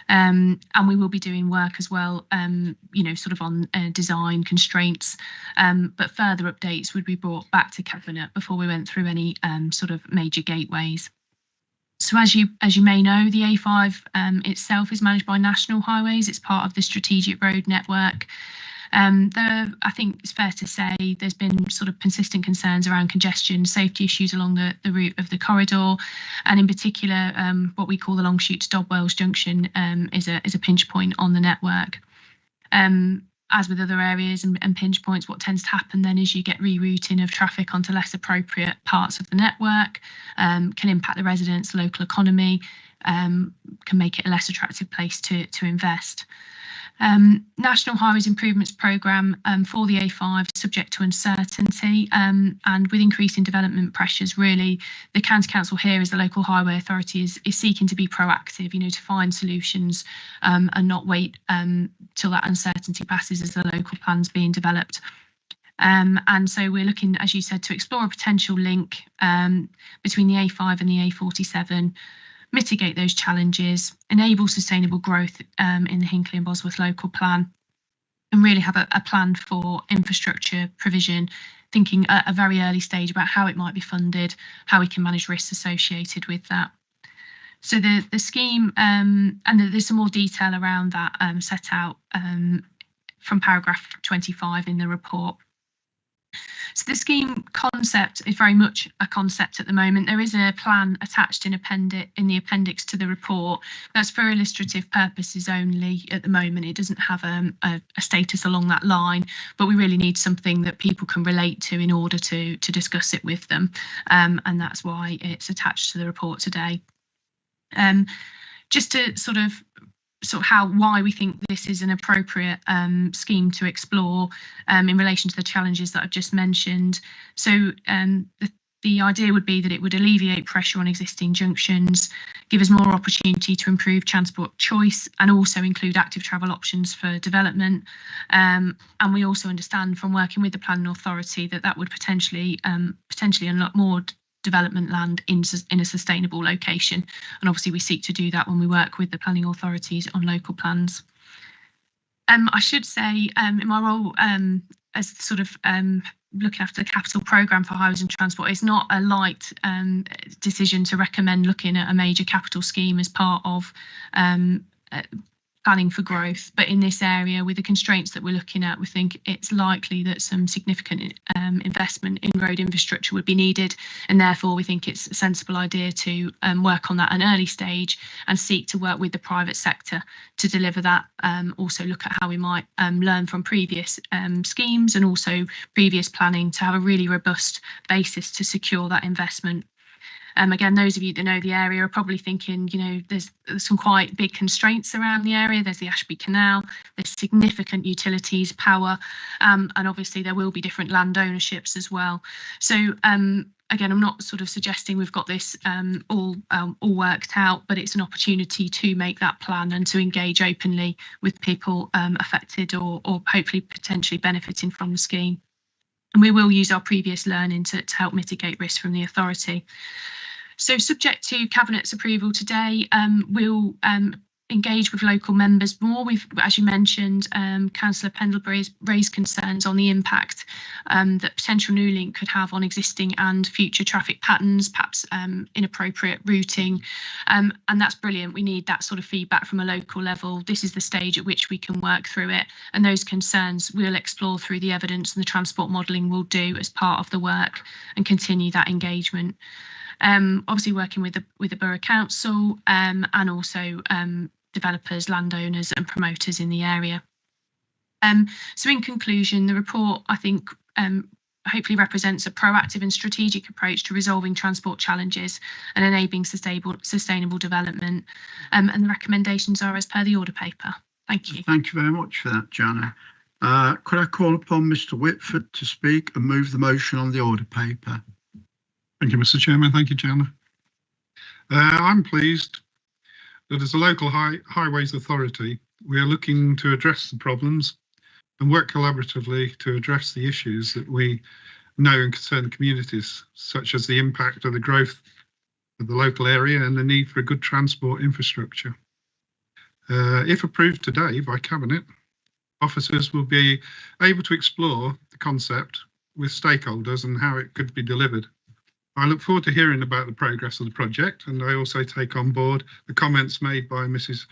And we will be doing work as well, sort of on design constraints, but further updates would be brought back to Cabinet before we went through any sort of major gateways. So as you may know, the A5 itself is managed by National Highways. It's part of the strategic road network. I think it's fair to say there's been sort of persistent concerns around congestion, safety issues along the route of the corridor, and in particular, what we call the Longshoot to Dobwells Junction is a pinch point on the network. As with other areas and pinch points, what tends to happen then is you get rerouting of traffic onto less appropriate parts of the network, can impact the residents, local economy, can make it a less attractive place to invest. National Highways Improvements Programme for the A5 subject to uncertainty, and with increasing development pressures, really the County Council here as the local highway authority is seeking to be proactive, to find solutions and not wait till that uncertainty passes as the local plan's being developed. And so we're looking, as you said, to explore a potential link between the A5 and the A47, mitigate those challenges, enable sustainable growth in the Hinckley and Bosworth local plan, and really have a plan for infrastructure provision, thinking at a very early stage about how it might be funded, how we can manage risks associated with that. So the scheme, and there's some more detail around that set out from paragraph 25 in the report. So the scheme concept is very much a concept at the moment. There is a plan attached in the appendix to the report. That's for illustrative purposes only at the moment. It doesn't have a status along that line, but we really need something that people can relate to in order to discuss it with them. And that's why it's attached to the report today. Just to sort of why we think this is an appropriate scheme to explore in relation to the challenges that I've just mentioned. So the idea would be that it would alleviate pressure on existing junctions, give us more opportunity to improve transport choice, and also include active travel options for development. And we also understand from working with the planning authority that would potentially unlock more development land in a sustainable location, and obviously we seek to do that when we work with the planning authorities on local plans. I should say in my role as sort of looking after the capital programme for highways and transport, it's not a light decision to recommend looking at a major capital scheme as part of planning for growth, but in this area with the constraints that we're looking at, we think it's likely that some significant investment in road infrastructure would be needed, and therefore we think it's a sensible idea to work on that at an early stage and seek to work with the private sector to deliver that. Also look at how we might learn from previous schemes and also previous planning to have a really robust basis to secure that investment. Again, those of you that know the area are probably thinking, there's some quite big constraints around the area. There's the Ashby Canal, there's significant utilities, power, and obviously there will be different land ownerships as well. So again, I'm not sort of suggesting we've got this all worked out, but it's an opportunity to make that plan and to engage openly with people affected or hopefully potentially benefiting from the scheme. And we will use our previous learning to help mitigate risk from the authority. So subject to Cabinet's approval today, we'll engage with local members more. We've, as you mentioned, Councillor Pendlebury has raised concerns on the impact that potential new link could have on existing and future traffic patterns, perhaps inappropriate routing, and that's brilliant. We need that sort of feedback from a local level. This is the stage at which we can work through it, and those concerns we'll explore through the evidence and the transport modelling we'll do as part of the work and continue that engagement. Obviously working with the Borough Council and also developers, landowners and promoters in the area. So in conclusion, the report, I think, hopefully represents a proactive and strategic approach to resolving transport challenges and enabling sustainable development. And the recommendations are as per the order paper. Thank you. Thank you very much for that, Jana. Could I call upon Mr. Whitford to speak and move the motion on the order paper? Thank you, Mr. Chairman. Thank you, Jana. I'm pleased that as a local highways authority, we are looking to address the problems and work collaboratively to address the issues that we know and concern communities, such as the impact of the growth of the local area and the need for a good transport infrastructure. If approved today by Cabinet, officers will be able to explore the concept with stakeholders and how it could be delivered. I look forward to hearing about the progress of the project, and I also take on board the comments made by Mrs.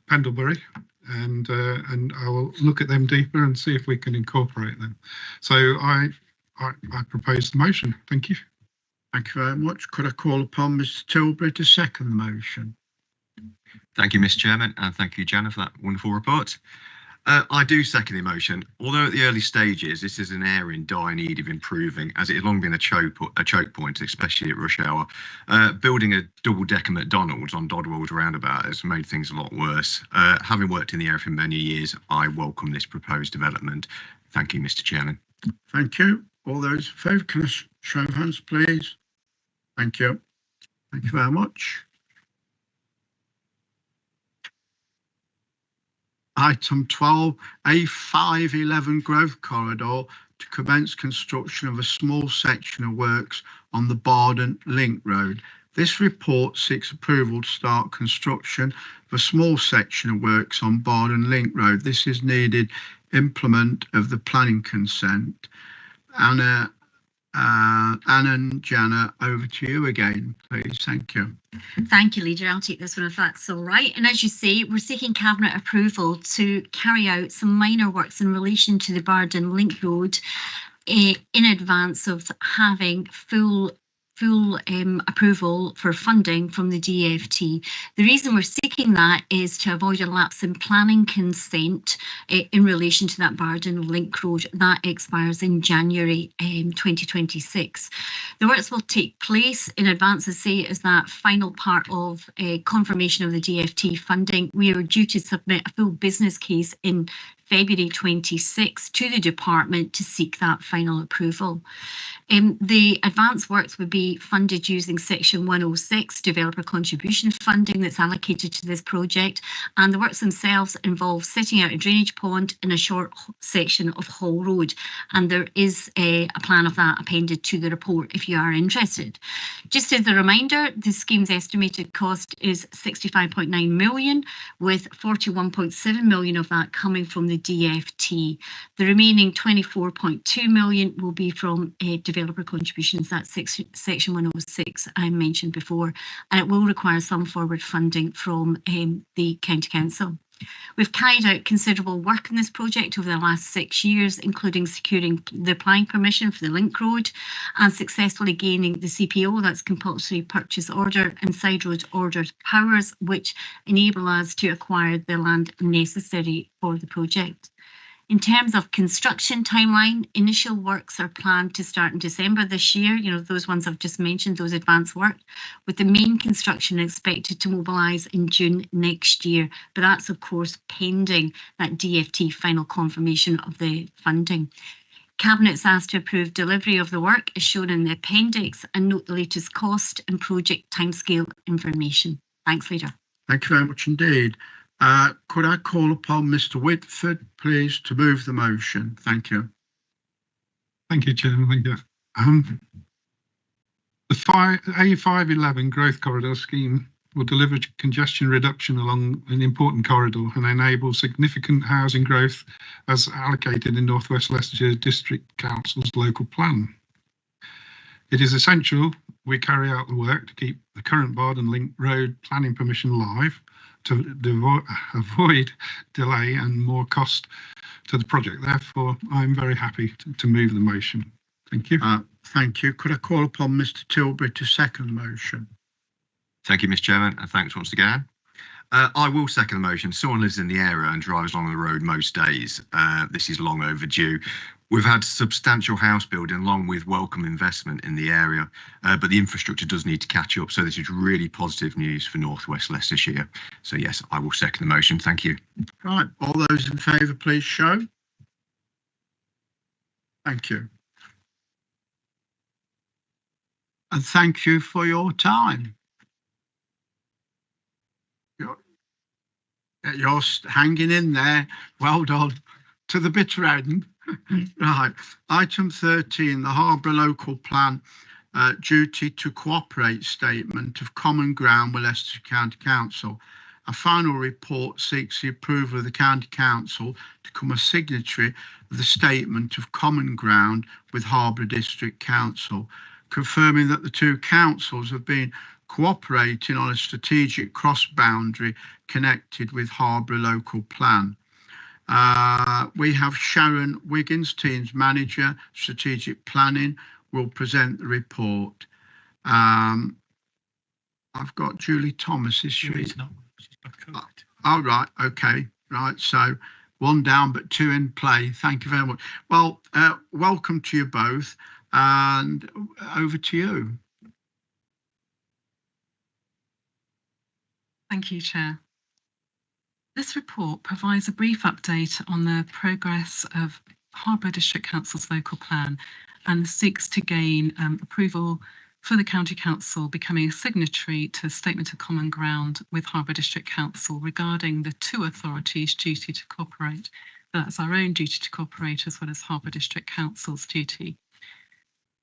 Pendlebury, and I will look at them deeper and see if we can incorporate them. So I propose the motion. Thank you. Thank you very much. Could I call upon Mr. Tilbury to second the motion? Thank you, Mr. Chairman, and thank you, Jana, for that wonderful report. I do second the motion. Although at the early stages, this is an area in dire need of improving, as it has long been a choke point, especially at rush hour. Building a double-decker McDonald's on Dodwell's roundabout has made things a lot worse. Having worked in the area for many years, I welcome this proposed development. Thank you, Mr. Chairman. Thank you. All those in favour, can I show of hands, please? Thank you. Thank you very much. Item 12, A511 Growth Corridor to commence construction of a small section of works on the Bardon Link Road. This report seeks approval to start construction of a small section of works on Bardon Link Road. This is needed implement of the planning consent. Anna and Jana, over to you again, please. Thank you. Thank you, Leader. I'll take this one if that's all right. And as you say, we're seeking Cabinet approval to carry out some minor works in relation to the Bardon Link Road in advance of having full approval for funding from the DFT. The reason we're seeking that is to avoid a lapse in planning consent in relation to that Bardon Link Road that expires in January 2026. The works will take place in advance, as say, as that final part of confirmation of the DFT funding. We are due to submit a full business case in February 26 to the department to seek that final approval. The advance works would be funded using Section 106 developer contribution funding that's allocated to this project, and the works themselves involve setting out a drainage pond in a short section of Hall Road, and there is a plan of that appended to the report if you are interested. Just as a reminder, the scheme's estimated cost is 65.9 million, with 41.7 million of that coming from the DFT. The remaining 24.2 million will be from developer contributions, that's Section 106 I mentioned before, and it will require some forward funding from the County Council. We've carried out considerable work on this project over the last 6 years, including securing the planning permission for the Link Road and successfully gaining the CPO, that's compulsory purchase order, and side road order powers, which enable us to acquire the land necessary for the project. In terms of construction timeline, initial works are planned to start in December this year, you know, those ones I've just mentioned, those advanced work, with the main construction expected to mobilise in June next year. But that's, of course, pending that DFT final confirmation of the funding. Cabinet's asked to approve delivery of the work as shown in the appendix and note the latest cost and project timescale information. Thanks, Leader. Thank you very much indeed. Could I call upon Mr. Whitford, please, to move the motion? Thank you. Thank you, Chairman. Thank you. The A511 Growth Corridor scheme will deliver congestion reduction along an important corridor and enable significant housing growth as allocated in North West Leicestershire District Council's local plan. It is essential we carry out the work to keep the current Bardon Link Road planning permission live, to avoid delay and more cost to the project. Therefore, I'm very happy to move the motion. Thank you. Thank you. Could I call upon Mr. Tilbury to second the motion? Thank you, Mr. Chairman, and thanks once again. I will second the motion. Someone lives in the area and drives along the road most days. This is long overdue. We've had substantial house building along with welcome investment in the area, but the infrastructure does need to catch up. So this is really positive news for North West Leicestershire. So yes, I will second the motion. Thank you. Right, all those in favour, please show. Thank you. And thank you for your time. You're hanging in there. Well done. To the bitter end. Right. Item 13, the Harborough Local Plan duty to cooperate statement of common ground with Leicestershire County Council. A final report seeks the approval of the County Council to become a signatory of the statement of common ground with Harborough District Council, confirming that the two councils have been cooperating on a strategic cross-boundary connected with Harborough Local Plan. We have Sharon Wiggins, Teams Manager, Strategic Planning, will present the report. I've got Julie Thomas, is she? Julie's not. She's back. Oh, right, okay, right, so one down but two in play. Thank you very much. Well, welcome to you both, and over to you. Thank you, Chair. This report provides a brief update on the progress of Harborough District Council's local plan and seeks to gain approval for the County Council becoming a signatory to a Statement of Common Ground with Harborough District Council regarding the two authorities' duty to cooperate. That's our own duty to cooperate as well as Harborough District Council's duty.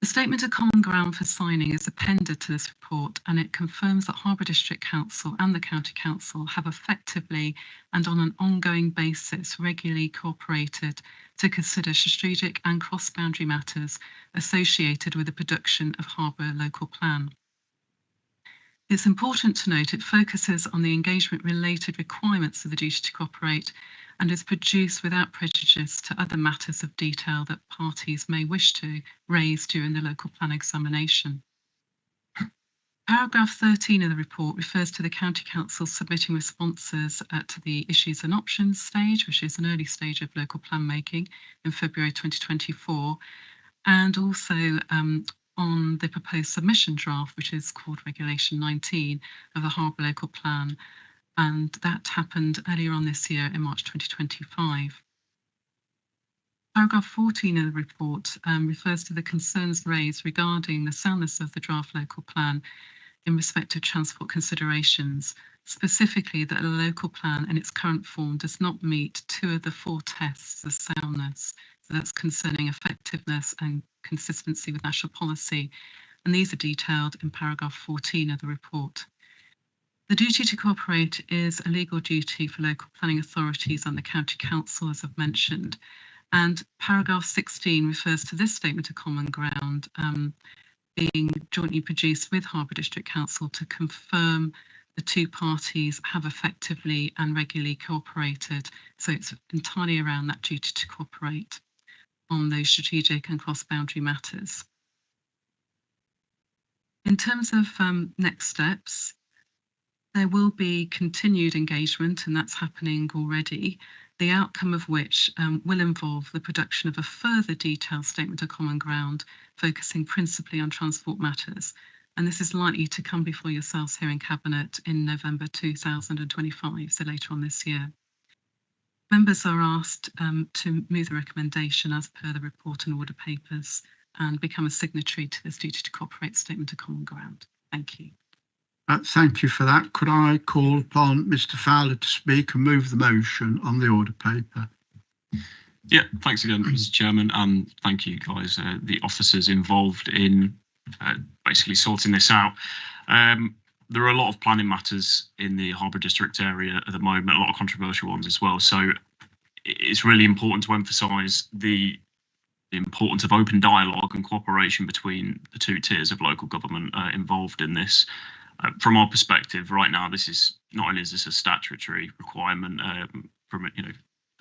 The Statement of Common Ground for signing is appended to this report, and it confirms that Harborough District Council and the County Council have effectively and on an ongoing basis regularly cooperated to consider strategic and cross-boundary matters associated with the production of Harborough Local Plan. It's important to note it focuses on the engagement-related requirements of the duty to cooperate and is produced without prejudice to other matters of detail that parties may wish to raise during the local plan examination. Paragraph 13 of the report refers to the County Council submitting responses to the issues and options stage, which is an early stage of local plan making in February 2024, and also on the proposed submission draft, which is called Regulation 19 of the Harborough Local Plan, and that happened earlier on this year in March 2025. Paragraph 14 of the report refers to the concerns raised regarding the soundness of the draft local plan in respect of transport considerations, specifically that a local plan in its current form does not meet two of the four tests of soundness. So that's concerning effectiveness and consistency with national policy, and these are detailed in paragraph 14 of the report. The duty to cooperate is a legal duty for local planning authorities and the County Council, as I've mentioned. And paragraph 16 refers to this Statement of Common Ground being jointly produced with Harborough District Council to confirm the two parties have effectively and regularly cooperated. So it's entirely around that duty to cooperate on those strategic and cross-boundary matters. In terms of next steps, there will be continued engagement, and that's happening already, the outcome of which will involve the production of a further detailed Statement of Common Ground, focusing principally on transport matters. And this is likely to come before yourselves here in Cabinet in November 2025, so later on this year. Members are asked to move the recommendation as per the report and order papers and become a signatory to this duty to cooperate Statement of Common Ground. Thank you. Thank you for that. Could I call upon Mr. Fowler to speak and move the motion on the order paper? Yeah, thanks again, Mr. Chairman, and thank you guys, the officers involved in basically sorting this out. There are a lot of planning matters in the Harborough District area at the moment, a lot of controversial ones as well. So it's really important to emphasise the importance of open dialogue and cooperation between the two tiers of local government involved in this. From our perspective, right now, this is not only is this a statutory requirement from the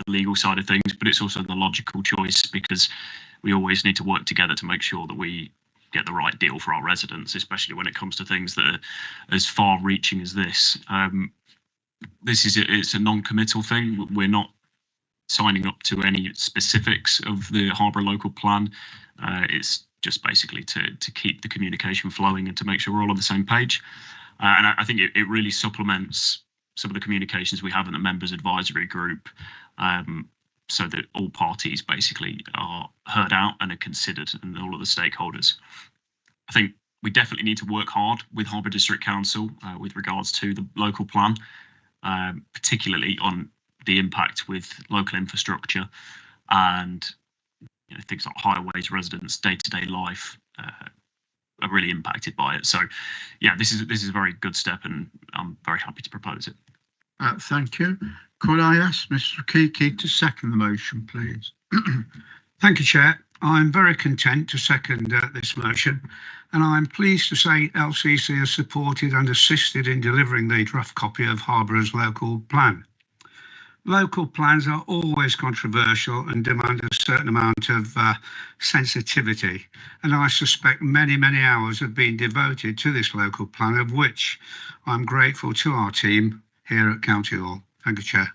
legal side of things, but it's also the logical choice, because we always need to work together to make sure that we get the right deal for our residents, especially when it comes to things that are as far-reaching as this. It's a non-committal thing. We're not signing up to any specifics of the Harborough Local Plan. It's just basically to keep the communication flowing and to make sure we're all on the same page. And I think it really supplements some of the communications we have in the members advisory group, so that all parties basically are heard out and are considered, and all of the stakeholders. I think we definitely need to work hard with Harborough District Council with regards to the local plan. particularly on the impact with local infrastructure and things like highways, residents, day-to-day life are really impacted by it. So, yeah, this is a very good step, and I'm very happy to propose it. Thank you. Could I ask Mr. Kiki to second the motion, please? Thank you, Chair. I'm very content to second this motion, and I'm pleased to say LCC has supported and assisted in delivering the draft copy of Harborough's local plan. Local plans are always controversial and demand a certain amount of sensitivity, and I suspect many hours have been devoted to this local plan, of which I'm grateful to our team here at County Hall. Thank you, Chair.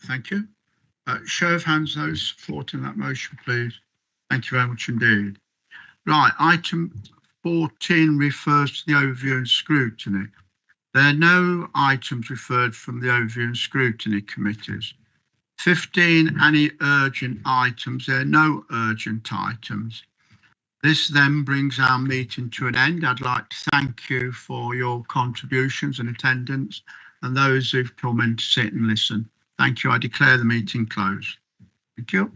Thank you. Show of hands those supporting that motion, please. Thank you very much indeed. Right, item 14 refers to the overview and scrutiny. There are no items referred from the overview and scrutiny committees. 15, any urgent items. There are no urgent items. This then brings our meeting to an end. I'd like to thank you for your contributions and attendance and those who've come in to sit and listen. Thank you. I declare the meeting closed. Thank you.